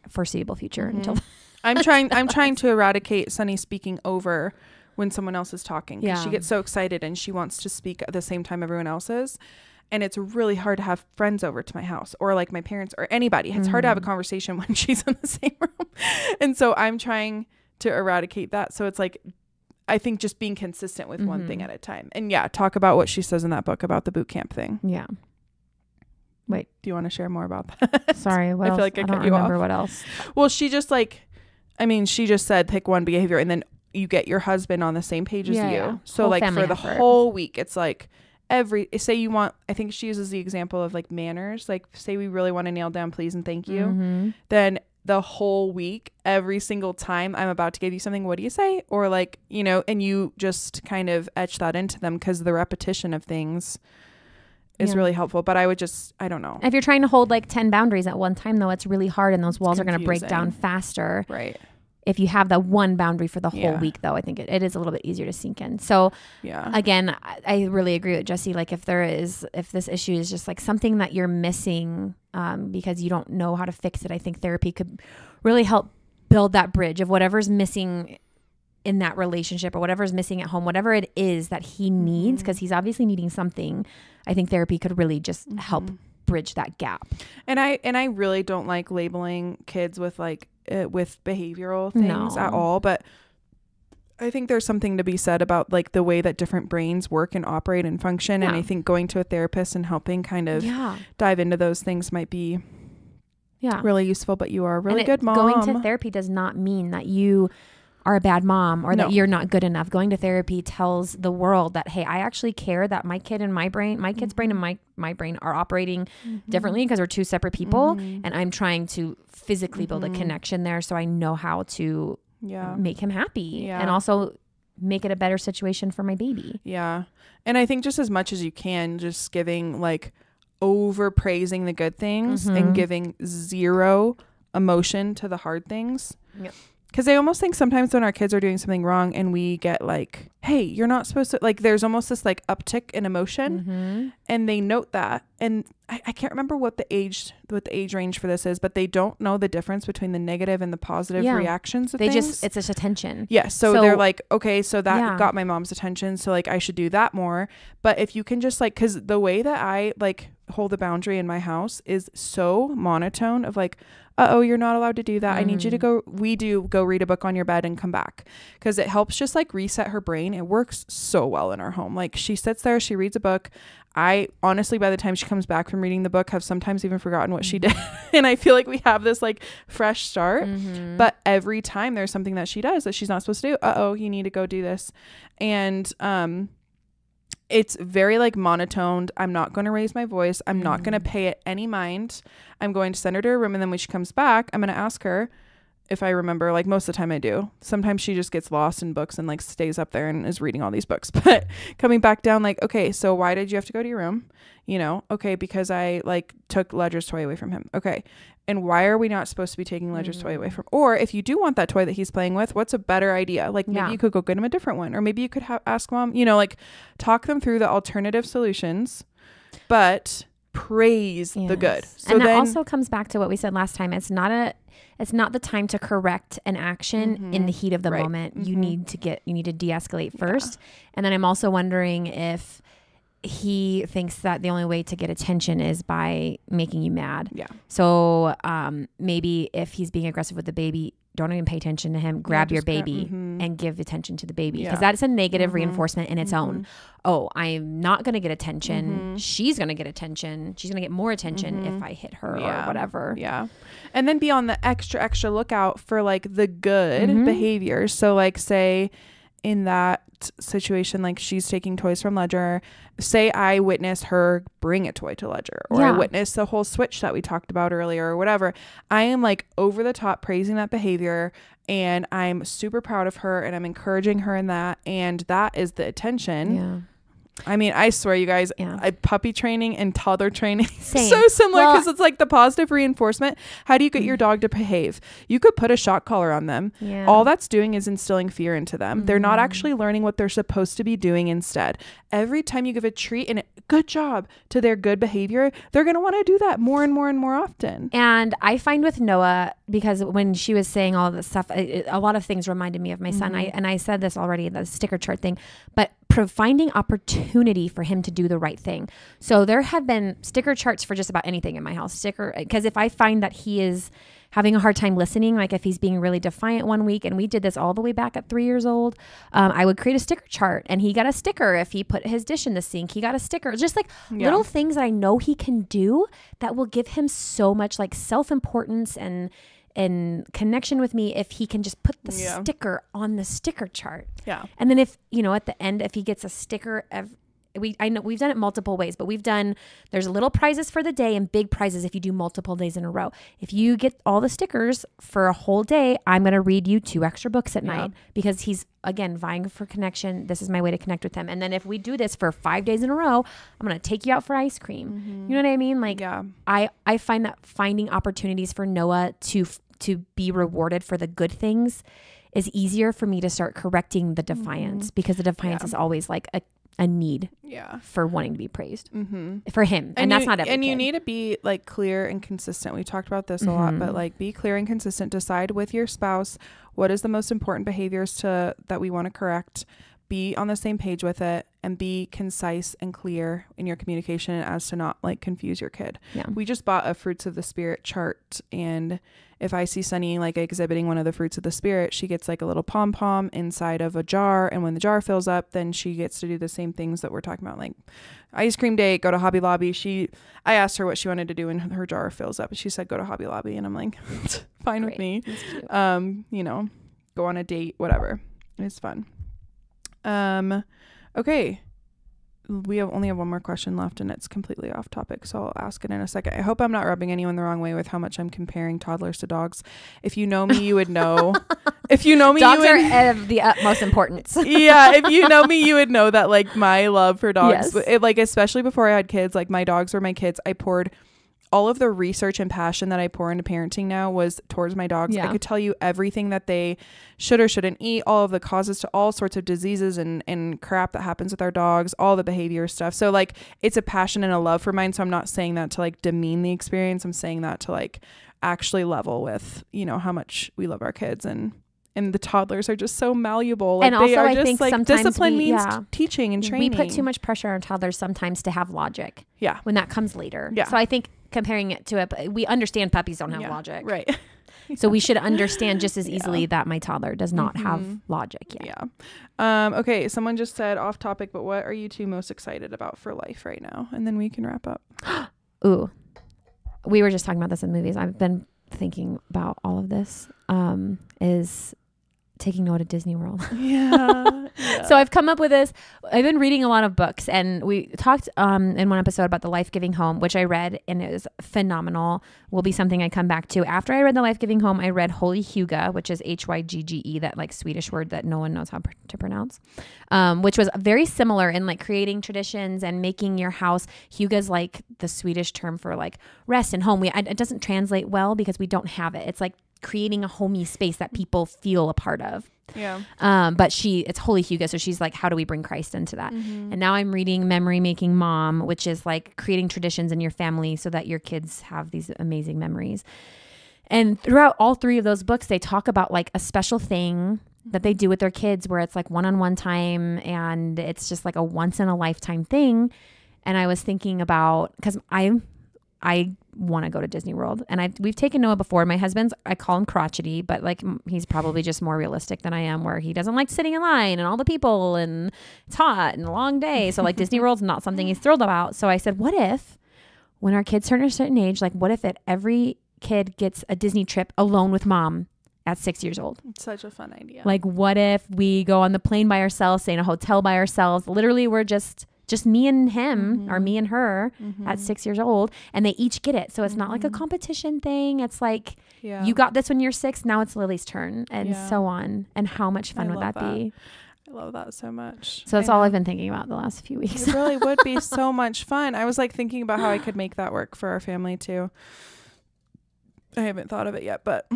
[SPEAKER 2] foreseeable future until
[SPEAKER 1] I'm trying to eradicate Sunny speaking over when someone else is talking. She gets so excited and she wants to speak at the same time everyone else is. And it's really hard to have friends over to my house or like my parents or anybody. It's hard to have a conversation when she's in the same room. And so I'm trying to eradicate that. So it's like, I think just being consistent with one thing at a time. And talk about what she says in that book about the boot camp thing. Yeah. Wait, do you want to share more about that?
[SPEAKER 2] Sorry. What else?
[SPEAKER 1] Feel like I cut you off.
[SPEAKER 2] What else?
[SPEAKER 1] Well, she just said pick one behavior and then you get your husband on the same page as you. Yeah. So whole like for the whole week, it's like I think she uses the example of like manners, like say we really want to nail down please and thank you, then the whole week, every single time I'm about to give you something, what do you say? Or like, you know, and you just kind of etch that into them because the repetition of things is really helpful. But I don't know.
[SPEAKER 2] If you're trying to hold like 10 boundaries at one time though, it's really hard and those walls are going to break down faster. Right. If you have that one boundary for the whole week though, I think it is a little bit easier to sink in. So again, I really agree with Jessie. Like if this issue is just like something that you're missing because you don't know how to fix it, I think therapy could really help build that bridge of whatever's missing in that relationship or whatever's missing at home, whatever it is that he needs, because he's obviously needing something. I think therapy could really just help bridge that gap.
[SPEAKER 1] And I really don't like labeling kids with like with behavioral things at all, but I think there's something to be said about like the way that different brains work and operate and function. And I think going to a therapist and helping kind of dive into those things might be really useful. But you are a really good mom.
[SPEAKER 2] Going to therapy does not mean that you are a bad mom or that you're not good enough. Going to therapy tells the world that, hey, I actually care that my kid and my kid's brain and my brain are operating differently because we're two separate people. And I'm trying to physically build a connection there. So I know how to make him happy and also make it a better situation for my baby. Yeah.
[SPEAKER 1] And I think just as much as you can, just giving like over praising the good things and giving zero emotion to the hard things. Yep. Because I almost think sometimes when our kids are doing something wrong and we get like, hey, you're not supposed to, like, there's almost this like uptick in emotion and they note that. And I can't remember what the age range for this is, but they don't know the difference between the negative and the positive reactions of things.
[SPEAKER 2] It's just attention.
[SPEAKER 1] Yeah. So they're like, okay, so that got my mom's attention. So like I should do that more. But if you can just like, because the way that I like hold a boundary in my house is so monotone of like, you're not allowed to do that. I need you to go read a book on your bed and come back. Because it helps just like reset her brain. It works so well in our home. Like she sits there, she reads a book. I honestly, by the time she comes back from reading the book, have sometimes even forgotten what she did. And I feel like we have this like fresh start. But every time there's something that she does that she's not supposed to do, you need to go do this. And it's very like monotoned. I'm not going to raise my voice. I'm not going to pay it any mind. I'm going to send her to her room. And then when she comes back, I'm going to ask her if I remember. Like most of the time I do. Sometimes she just gets lost in books and like stays up there and is reading all these books. But coming back down, like, okay, so why did you have to go to your room? You know, okay, because I like took Ledger's toy away from him. Okay. And why are we not supposed to be taking Ledger's toy away from? Or if you do want that toy that he's playing with, what's a better idea? Like maybe you could go get him a different one, or maybe you could ask mom. You know, like talk them through the alternative solutions, but praise the good.
[SPEAKER 2] So and that also comes back to what we said last time. It's not the time to correct an action in the heat of the moment. You need to de-escalate first. And then I'm also wondering if he thinks that the only way to get attention is by making you mad. Yeah. So maybe if he's being aggressive with the baby, don't even pay attention to him. Grab your baby and give attention to the baby, because that's a negative reinforcement in its own. Oh, I'm not going to get attention. She's going to get attention. She's going to get more attention if I hit her or whatever.
[SPEAKER 1] Yeah. And then be on the extra lookout for like the good behaviors. So like say in that situation, like she's taking toys from Ledger, say I witness her bring a toy to Ledger, or I witness the whole switch that we talked about earlier or whatever. I am like over the top praising that behavior, and I'm super proud of her, and I'm encouraging her in that, and that is the attention. I mean, I swear, you guys, puppy training and toddler training so similar, because it's like the positive reinforcement. How do you get your dog to behave? You could put a shock collar on them. All that's doing is instilling fear into them. They're not actually learning what they're supposed to be doing instead. Every time you give a treat and a good job to their good behavior, they're going to want to do that more and more and more often.
[SPEAKER 2] And I find with Noah, because when she was saying all of this stuff, a lot of things reminded me of my son. I said this already, the sticker chart thing, but finding opportunity for him to do the right thing. So there have been sticker charts for just about anything in my house. Because if I find that he is having a hard time listening, like if he's being really defiant one week, and we did this all the way back at 3 years old, I would create a sticker chart, and he got a sticker. If he put his dish in the sink, he got a sticker. Just like little things that I know he can do that will give him so much like self-importance and connection with me if he can just put the sticker on the sticker chart. And then if, at the end, if he gets a sticker, I know we've done it multiple ways, but there's little prizes for the day and big prizes if you do multiple days in a row. If you get all the stickers for a whole day, I'm going to read you 2 extra books at night, because he's, again, vying for connection. This is my way to connect with him. And then if we do this for 5 days in a row, I'm going to take you out for ice cream. You know what I mean? Like, I find that finding opportunities for Noah to be rewarded for the good things is easier for me to start correcting the defiance, because the defiance is always like a need for wanting to be praised for him. And that's not every
[SPEAKER 1] And
[SPEAKER 2] kid.
[SPEAKER 1] You need to be like clear and consistent. We talked about this a lot, but like be clear and consistent. Decide with your spouse what is the most important behaviors that we want to correct. be on the same page with it and be concise and clear in your communication as to not like confuse your kid.
[SPEAKER 2] Yeah.
[SPEAKER 1] We just bought a fruits of the spirit chart, and if I see Sunny like exhibiting one of the fruits of the spirit, she gets like a little pom-pom inside of a jar, and when the jar fills up, then she gets to do the same things that we're talking about, like ice cream date, go to Hobby Lobby. I asked her what she wanted to do when her jar fills up, and she said go to Hobby Lobby, and I'm like fine with me. You know, go on a date, whatever. It's fun. Okay. We only have one more question left, and it's completely off topic, so I'll ask it in a second. I hope I'm not rubbing anyone the wrong way with how much I'm comparing toddlers to dogs. If you know me, you would know. If you know me,
[SPEAKER 2] dogs are of the utmost importance.
[SPEAKER 1] Yeah, if you know me, you would know that like my love for dogs, like especially before I had kids, like my dogs were my kids. I poured all of the research and passion that I pour into parenting now was towards my dogs. I could tell you everything that they should or shouldn't eat, all of the causes to all sorts of diseases and crap that happens with our dogs, all the behavior stuff. So like it's a passion and a love for mine. So I'm not saying that to like demean the experience. I'm saying that to like actually level with, you know, how much we love our kids, and the toddlers are just so malleable. Like,
[SPEAKER 2] and also,
[SPEAKER 1] they are
[SPEAKER 2] I
[SPEAKER 1] just
[SPEAKER 2] think
[SPEAKER 1] like
[SPEAKER 2] sometimes
[SPEAKER 1] discipline means teaching and training.
[SPEAKER 2] We put too much pressure on toddlers sometimes to have logic.
[SPEAKER 1] Yeah.
[SPEAKER 2] When that comes later.
[SPEAKER 1] Yeah.
[SPEAKER 2] So I think comparing it to we understand puppies don't have logic.
[SPEAKER 1] Right.
[SPEAKER 2] So we should understand just as easily that my toddler does not have logic yet.
[SPEAKER 1] Yeah. Okay. Someone just said off topic, but what are you two most excited about for life right now? And then we can wrap up.
[SPEAKER 2] Ooh. We were just talking about this in movies. I've been thinking about all of this. Is taking Noah to Disney World.
[SPEAKER 1] Yeah.
[SPEAKER 2] So I've come up with this. I've been reading a lot of books, and we talked in one episode about The Life-Giving Home, which I read, and it was phenomenal. Will be something I come back to. After I read The Life-Giving Home, I read Holy Hygge, which is Hygge, that like Swedish word that no one knows how to pronounce, which was very similar in like creating traditions and making your house. Hygge is like the Swedish term for like rest and home. It doesn't translate well because we don't have it. It's like creating a homey space that people feel a part of.
[SPEAKER 1] Yeah.
[SPEAKER 2] But it's Holy Hygge. So she's like, how do we bring Christ into that? And now I'm reading Memory Making Mom, which is like creating traditions in your family so that your kids have these amazing memories. And throughout all three of those books, they talk about like a special thing that they do with their kids where it's like one-on-one time, and it's just like a once in a lifetime thing. And I was thinking about, because I want to go to Disney World, and we've taken Noah before. My husband's, I call him crotchety, but like he's probably just more realistic than I am, where he doesn't like sitting in line and all the people and it's hot and a long day. So like Disney World's not something he's thrilled about. So I said, what if when our kids turn a certain age, like what if every kid gets a Disney trip alone with mom at 6 years old?
[SPEAKER 1] It's such a fun idea.
[SPEAKER 2] Like what if we go on the plane by ourselves, stay in a hotel by ourselves? Literally we're just me and him or me and her at 6 years old, and they each get it. So it's not like a competition thing. It's like, you got this when you're 6. Now it's Lily's turn, and so on. And how much fun would that be?
[SPEAKER 1] I love that so much.
[SPEAKER 2] So that's all I've been thinking about the last few weeks.
[SPEAKER 1] It really would be so much fun. I was like thinking about how I could make that work for our family too. I haven't thought of it yet, but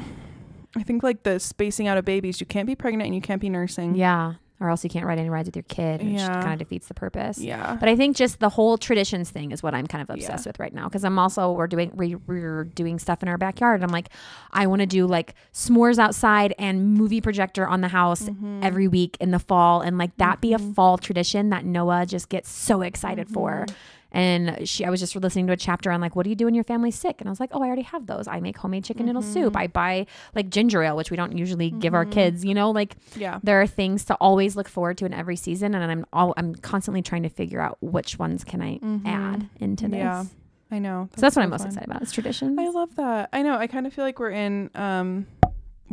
[SPEAKER 1] I think like the spacing out of babies, you can't be pregnant and you can't be nursing.
[SPEAKER 2] Yeah. Or else you can't ride any rides with your kid, which kind of defeats the purpose.
[SPEAKER 1] Yeah.
[SPEAKER 2] But I think just the whole traditions thing is what I'm kind of obsessed with right now. Because I'm also, we're doing stuff in our backyard. I'm like, I want to do like s'mores outside and movie projector on the house every week in the fall. And like that be a fall tradition that Noah just gets so excited for. And I was just listening to a chapter on like, what do you do when your family's sick? And I was like, oh, I already have those. I make homemade chicken noodle soup. I buy like ginger ale, which we don't usually give our kids, you know, like there are things to always look forward to in every season. And I'm constantly trying to figure out which ones can I add into this. Yeah,
[SPEAKER 1] I know.
[SPEAKER 2] So that's what I'm most excited about. It's traditions.
[SPEAKER 1] I love that. I know. I kind of feel like we're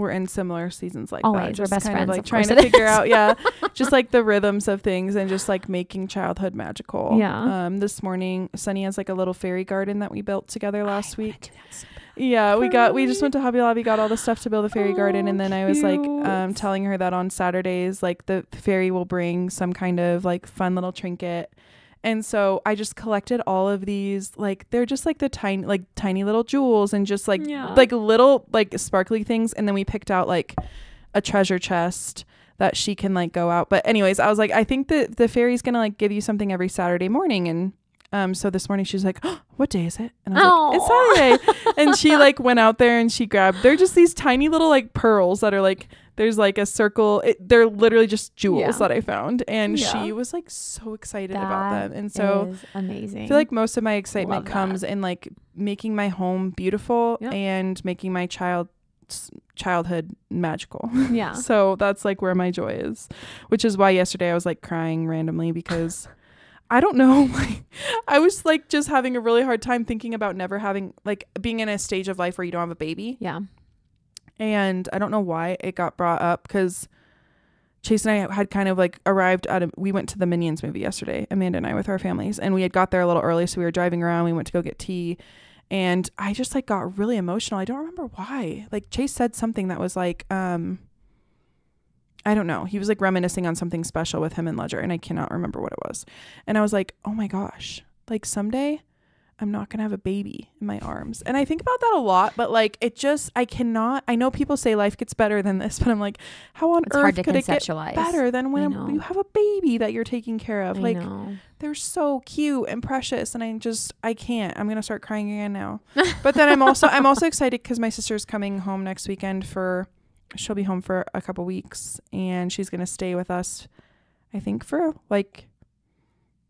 [SPEAKER 1] in similar seasons like
[SPEAKER 2] always,
[SPEAKER 1] that. Just
[SPEAKER 2] we're best
[SPEAKER 1] kind
[SPEAKER 2] friends,
[SPEAKER 1] of like trying to figure out, just like the rhythms of things and just like making childhood magical.
[SPEAKER 2] Yeah.
[SPEAKER 1] This morning, Sunny has like a little fairy garden that we built together last week.
[SPEAKER 2] Do that so
[SPEAKER 1] we just went to Hobby Lobby, got all the stuff to build a fairy garden, and then I was like telling her that on Saturdays, like the fairy will bring some kind of like fun little trinket. And so I just collected all of these, like they're just like the tiny little jewels and just like little like sparkly things. And then we picked out like a treasure chest that she can like go out. But anyways, I was like, I think that the fairy's gonna like give you something every Saturday morning. And so this morning she's like, oh, what day is it? And I was like, it's Saturday. And she like went out there and she grabbed, they're just these tiny little like pearls that are like there's like a circle. They're literally just jewels that I found. And
[SPEAKER 2] Yeah.
[SPEAKER 1] she was like so excited about them. And so
[SPEAKER 2] is amazing.
[SPEAKER 1] I feel like most of my excitement comes in like making my home beautiful and making my childhood magical.
[SPEAKER 2] Yeah.
[SPEAKER 1] So that's like where my joy is, which is why yesterday I was like crying randomly because I don't know, like I was like just having a really hard time thinking about never having, like being in a stage of life where you don't have a baby.
[SPEAKER 2] Yeah.
[SPEAKER 1] And I don't know why it got brought up because Chase and I had kind of like arrived we went to the Minions movie yesterday, Amanda and I, with our families, and we had got there a little early. So we were driving around, we went to go get tea, and I just like got really emotional. I don't remember why. Like Chase said something that was like, I don't know. He was like reminiscing on something special with him and Ledger, and I cannot remember what it was. And I was like, oh my gosh, like someday I'm not going to have a baby in my arms. And I think about that a lot, but like I know people say life gets better than this, but I'm like, how on earth could it get better than when you have a baby that you're taking care of? Like they're so cute and precious. And I can't, I'm going to start crying again now. But then I'm also excited because my sister's coming home next weekend she'll be home for a couple weeks and she's going to stay with us, I think for like,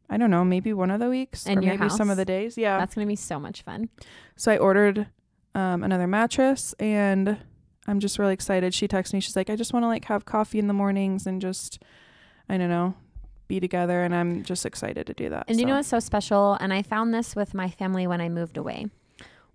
[SPEAKER 1] I don't know, maybe one of the weeks or maybe some of the days. Yeah.
[SPEAKER 2] That's going to be so much fun.
[SPEAKER 1] So I ordered another mattress and I'm just really excited. She texted me. She's like, I just want to like have coffee in the mornings and just, I don't know, be together. And I'm just excited to do that.
[SPEAKER 2] And you know what's so special? And I found this with my family when I moved away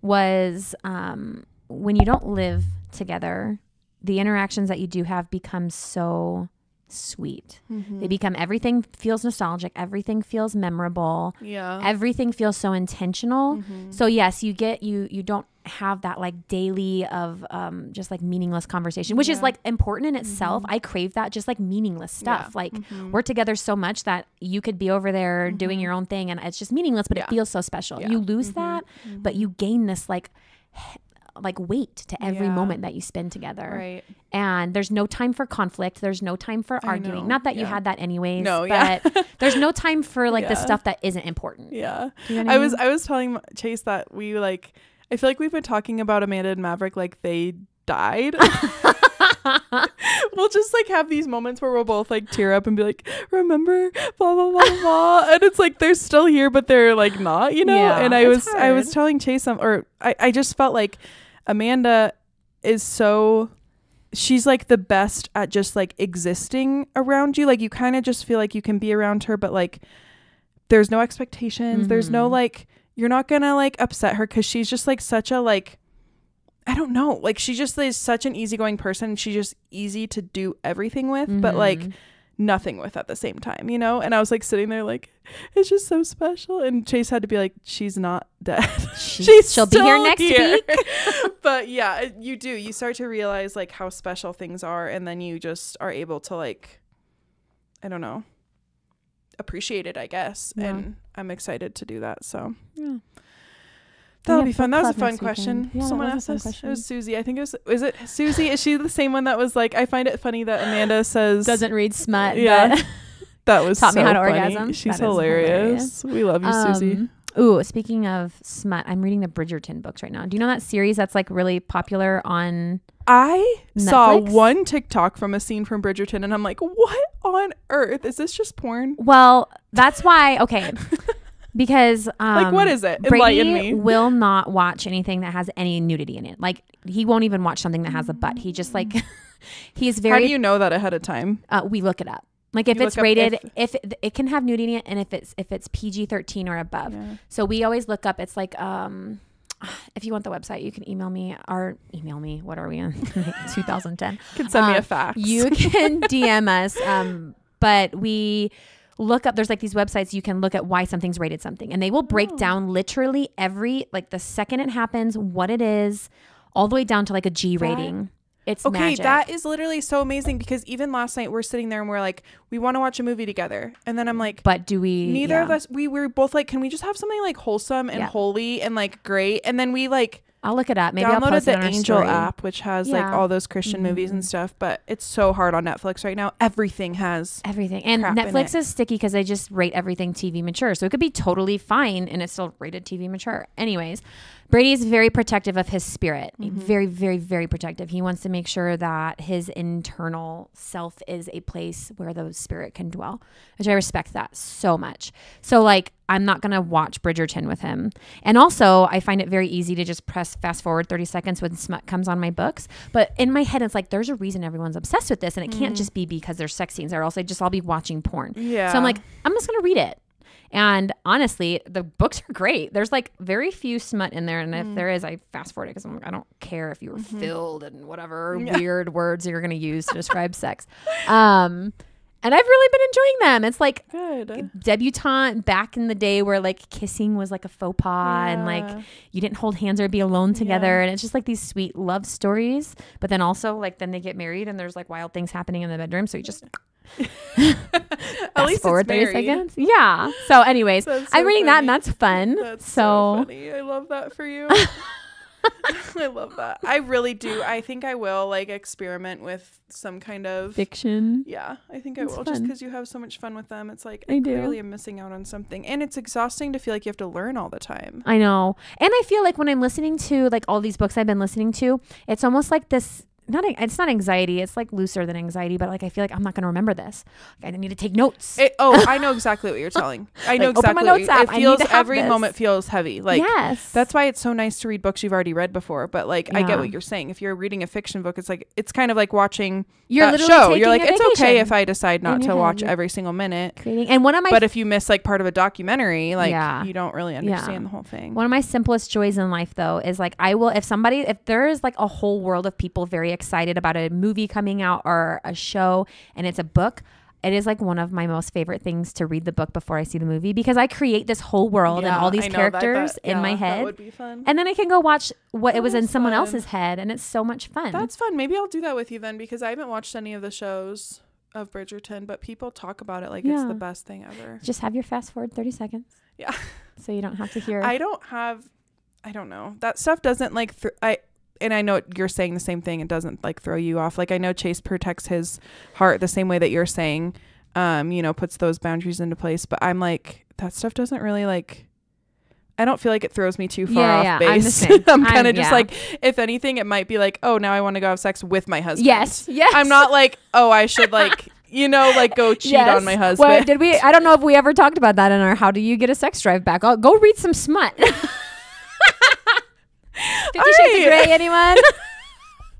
[SPEAKER 2] was when you don't live together, the interactions that you do have become so sweet. They become, everything feels nostalgic, everything feels memorable, everything feels so intentional. So yes, you don't have that like daily of just like meaningless conversation, which is like important in itself. I crave that, just like meaningless stuff. Like we're together so much that you could be over there doing your own thing and it's just meaningless, but it feels so special. You lose that, but you gain this like weight to every moment that you spend together. Right. And there's no time for conflict. There's no time for arguing. Not that you had that anyways, but there's no time for like the stuff that isn't important. Yeah. You know what I
[SPEAKER 1] was telling Chase that we like, I feel like we've been talking about Amanda and Maverick like they died. We'll just like have these moments where we'll both like tear up and be like, remember blah blah blah blah, and it's like they're still here but they're like not, you know. And I was telling Chase I just felt like Amanda is she's like the best at just like existing around you. Like you kind of just feel like you can be around her, but like there's no expectations. There's no like, you're not gonna like upset her because she's just like such a like, I don't know, like she just is such an easygoing person. She's just easy to do everything with, but like nothing with at the same time, you know. And I was like sitting there like, it's just so special. And Chase had to be like, she's not dead. She'll be here next week. But yeah, you start to realize like how special things are, and then you just are able to like, I don't know, appreciate it, I guess. And I'm excited to do that. So that'll be fun. That was a fun question. Someone asked us. It was Susie. I think is it Susie? Is she the same one that was like, I find it funny that Amanda says
[SPEAKER 2] doesn't read smut.
[SPEAKER 1] Yeah. That was
[SPEAKER 2] taught me how to
[SPEAKER 1] funny.
[SPEAKER 2] orgasm.
[SPEAKER 1] She's hilarious. We love you, Susie.
[SPEAKER 2] Ooh, speaking of smut, I'm reading the Bridgerton books right now. Do you know that series that's like really popular on
[SPEAKER 1] I
[SPEAKER 2] Netflix?
[SPEAKER 1] Saw one TikTok from a scene from Bridgerton and I'm like, what on earth? Is this just porn?
[SPEAKER 2] Well, that's why, okay. Because
[SPEAKER 1] like what is it? Enlighten
[SPEAKER 2] Brady
[SPEAKER 1] me.
[SPEAKER 2] will not watch anything that has any nudity in it. Like he won't even watch something that has a butt. He just like he's very.
[SPEAKER 1] How do you know that ahead of time?
[SPEAKER 2] We look it up. Like if it's rated, if it can have nudity in it, and if it's PG-13 or above. Yeah. So we always look up. It's like if you want the website, you can email me. What are we in 2010?
[SPEAKER 1] You can send me a fax.
[SPEAKER 2] You can DM us. But we look up, there's like these websites you can look at why something's rated something, and they will break down literally every, like the second it happens, what it is, all the way down to like a G rating. It's
[SPEAKER 1] okay,
[SPEAKER 2] magic.
[SPEAKER 1] That is literally so amazing, because even last night we're sitting there and we're like, we want to watch a movie together, and then I'm like,
[SPEAKER 2] but do we?
[SPEAKER 1] Neither of us. We were both like, can we just have something like wholesome and holy and like great? And then we like,
[SPEAKER 2] I'll look it up. Maybe I'll post it on our
[SPEAKER 1] Angel
[SPEAKER 2] story.
[SPEAKER 1] app, which has like all those Christian movies and stuff. But it's so hard on Netflix right now. Everything has
[SPEAKER 2] everything, and Netflix is sticky because they just rate everything TV mature. So it could be totally fine and it's still rated TV mature. Anyways, Brady is very protective of his spirit. Very, very, very protective. He wants to make sure that his internal self is a place where the spirit can dwell, which I respect that so much. So like, I'm not going to watch Bridgerton with him. And also I find it very easy to just press fast forward 30 seconds when smut comes on my books. But in my head, it's like, there's a reason everyone's obsessed with this. And it can't just be because there's sex scenes, or else I'll be watching porn. Yeah. So I'm like, I'm just going to read it. And honestly, the books are great. There's like very few smut in there. And if there is, I fast forward it because I'm like, I don't care if you were filled and whatever weird words you're going to use to describe sex. And I've really been enjoying them. It's like
[SPEAKER 1] good
[SPEAKER 2] debutante back in the day where like kissing was like a faux pas and like you didn't hold hands or be alone together. And it's just like these sweet love stories. But then also like then they get married and there's like wild things happening in the bedroom. So you just
[SPEAKER 1] at least
[SPEAKER 2] forward 30 seconds. Yeah. So anyways, I'm reading that and that's fun.
[SPEAKER 1] That's so funny. I love that for you. I love that. I really do. I think I will like experiment with some kind of
[SPEAKER 2] fiction.
[SPEAKER 1] Yeah, I think I will, just because you have so much fun with them. It's like I clearly am missing out on something, and it's exhausting to feel like you have to learn all the time. I know, and I feel like when I'm listening to like all these books I've been listening to, it's almost like this. It's not anxiety. It's like looser than anxiety, but like I feel like I'm not going to remember this. Like, I need to take notes. I know exactly what you're telling. I know exactly. What it feels. Every moment feels heavy. Like that's why it's so nice to read books you've already read before. But like I get what you're saying. If you're reading a fiction book, it's kind of like watching that show. You're like, it's okay if I decide not to watch every single minute. But if you miss like part of a documentary, like you don't really understand the whole thing. One of my simplest joys in life though is like if there is like a whole world of people very excited about a movie coming out or a show and it's a book, it is like one of my most favorite things to read the book before I see the movie, because I create this whole world and all these characters in my head. That would be fun. And then I can go watch what it was in someone else's head, and it's so much fun. That's fun. Maybe I'll do that with you then, because I haven't watched any of the shows of Bridgerton, but people talk about it like it's the best thing ever. Just have your fast forward 30 seconds. Yeah. So you don't have to hear. I don't know. That stuff doesn't like and I know you're saying the same thing. It doesn't like throw you off. Like I know Chase protects his heart the same way that you're saying, puts those boundaries into place. But I'm like, that stuff doesn't really like, I don't feel like it throws me too far off base. I'm kind of just like, if anything, it might be like, oh, now I want to go have sex with my husband. Yes. I'm not like, oh, I should like, like go cheat on my husband. Well, I don't know if we ever talked about that in our How Do You Get a Sex Drive back. I'll go read some smut. 50 Shades of Grey, anyone?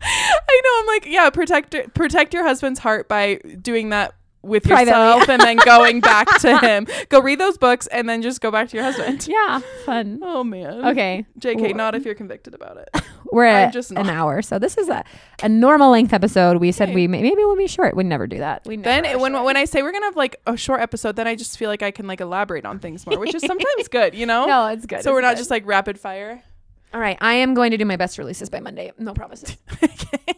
[SPEAKER 1] I know. I'm like, yeah, protect your husband's heart by doing that with yourself and then going back to him. Go read those books and then just go back to your husband. Yeah, fun. Oh man. Okay, JK, not if you're convicted about it. We're at an hour, so this is a normal length episode. We said maybe we'll be short. We never do that. When I say we're gonna have like a short episode, then I just feel like I can like elaborate on things more, which is sometimes good, No, it's good. So we're not just like rapid fire. All right. I am going to do my best to release this by Monday. No promises. Okay.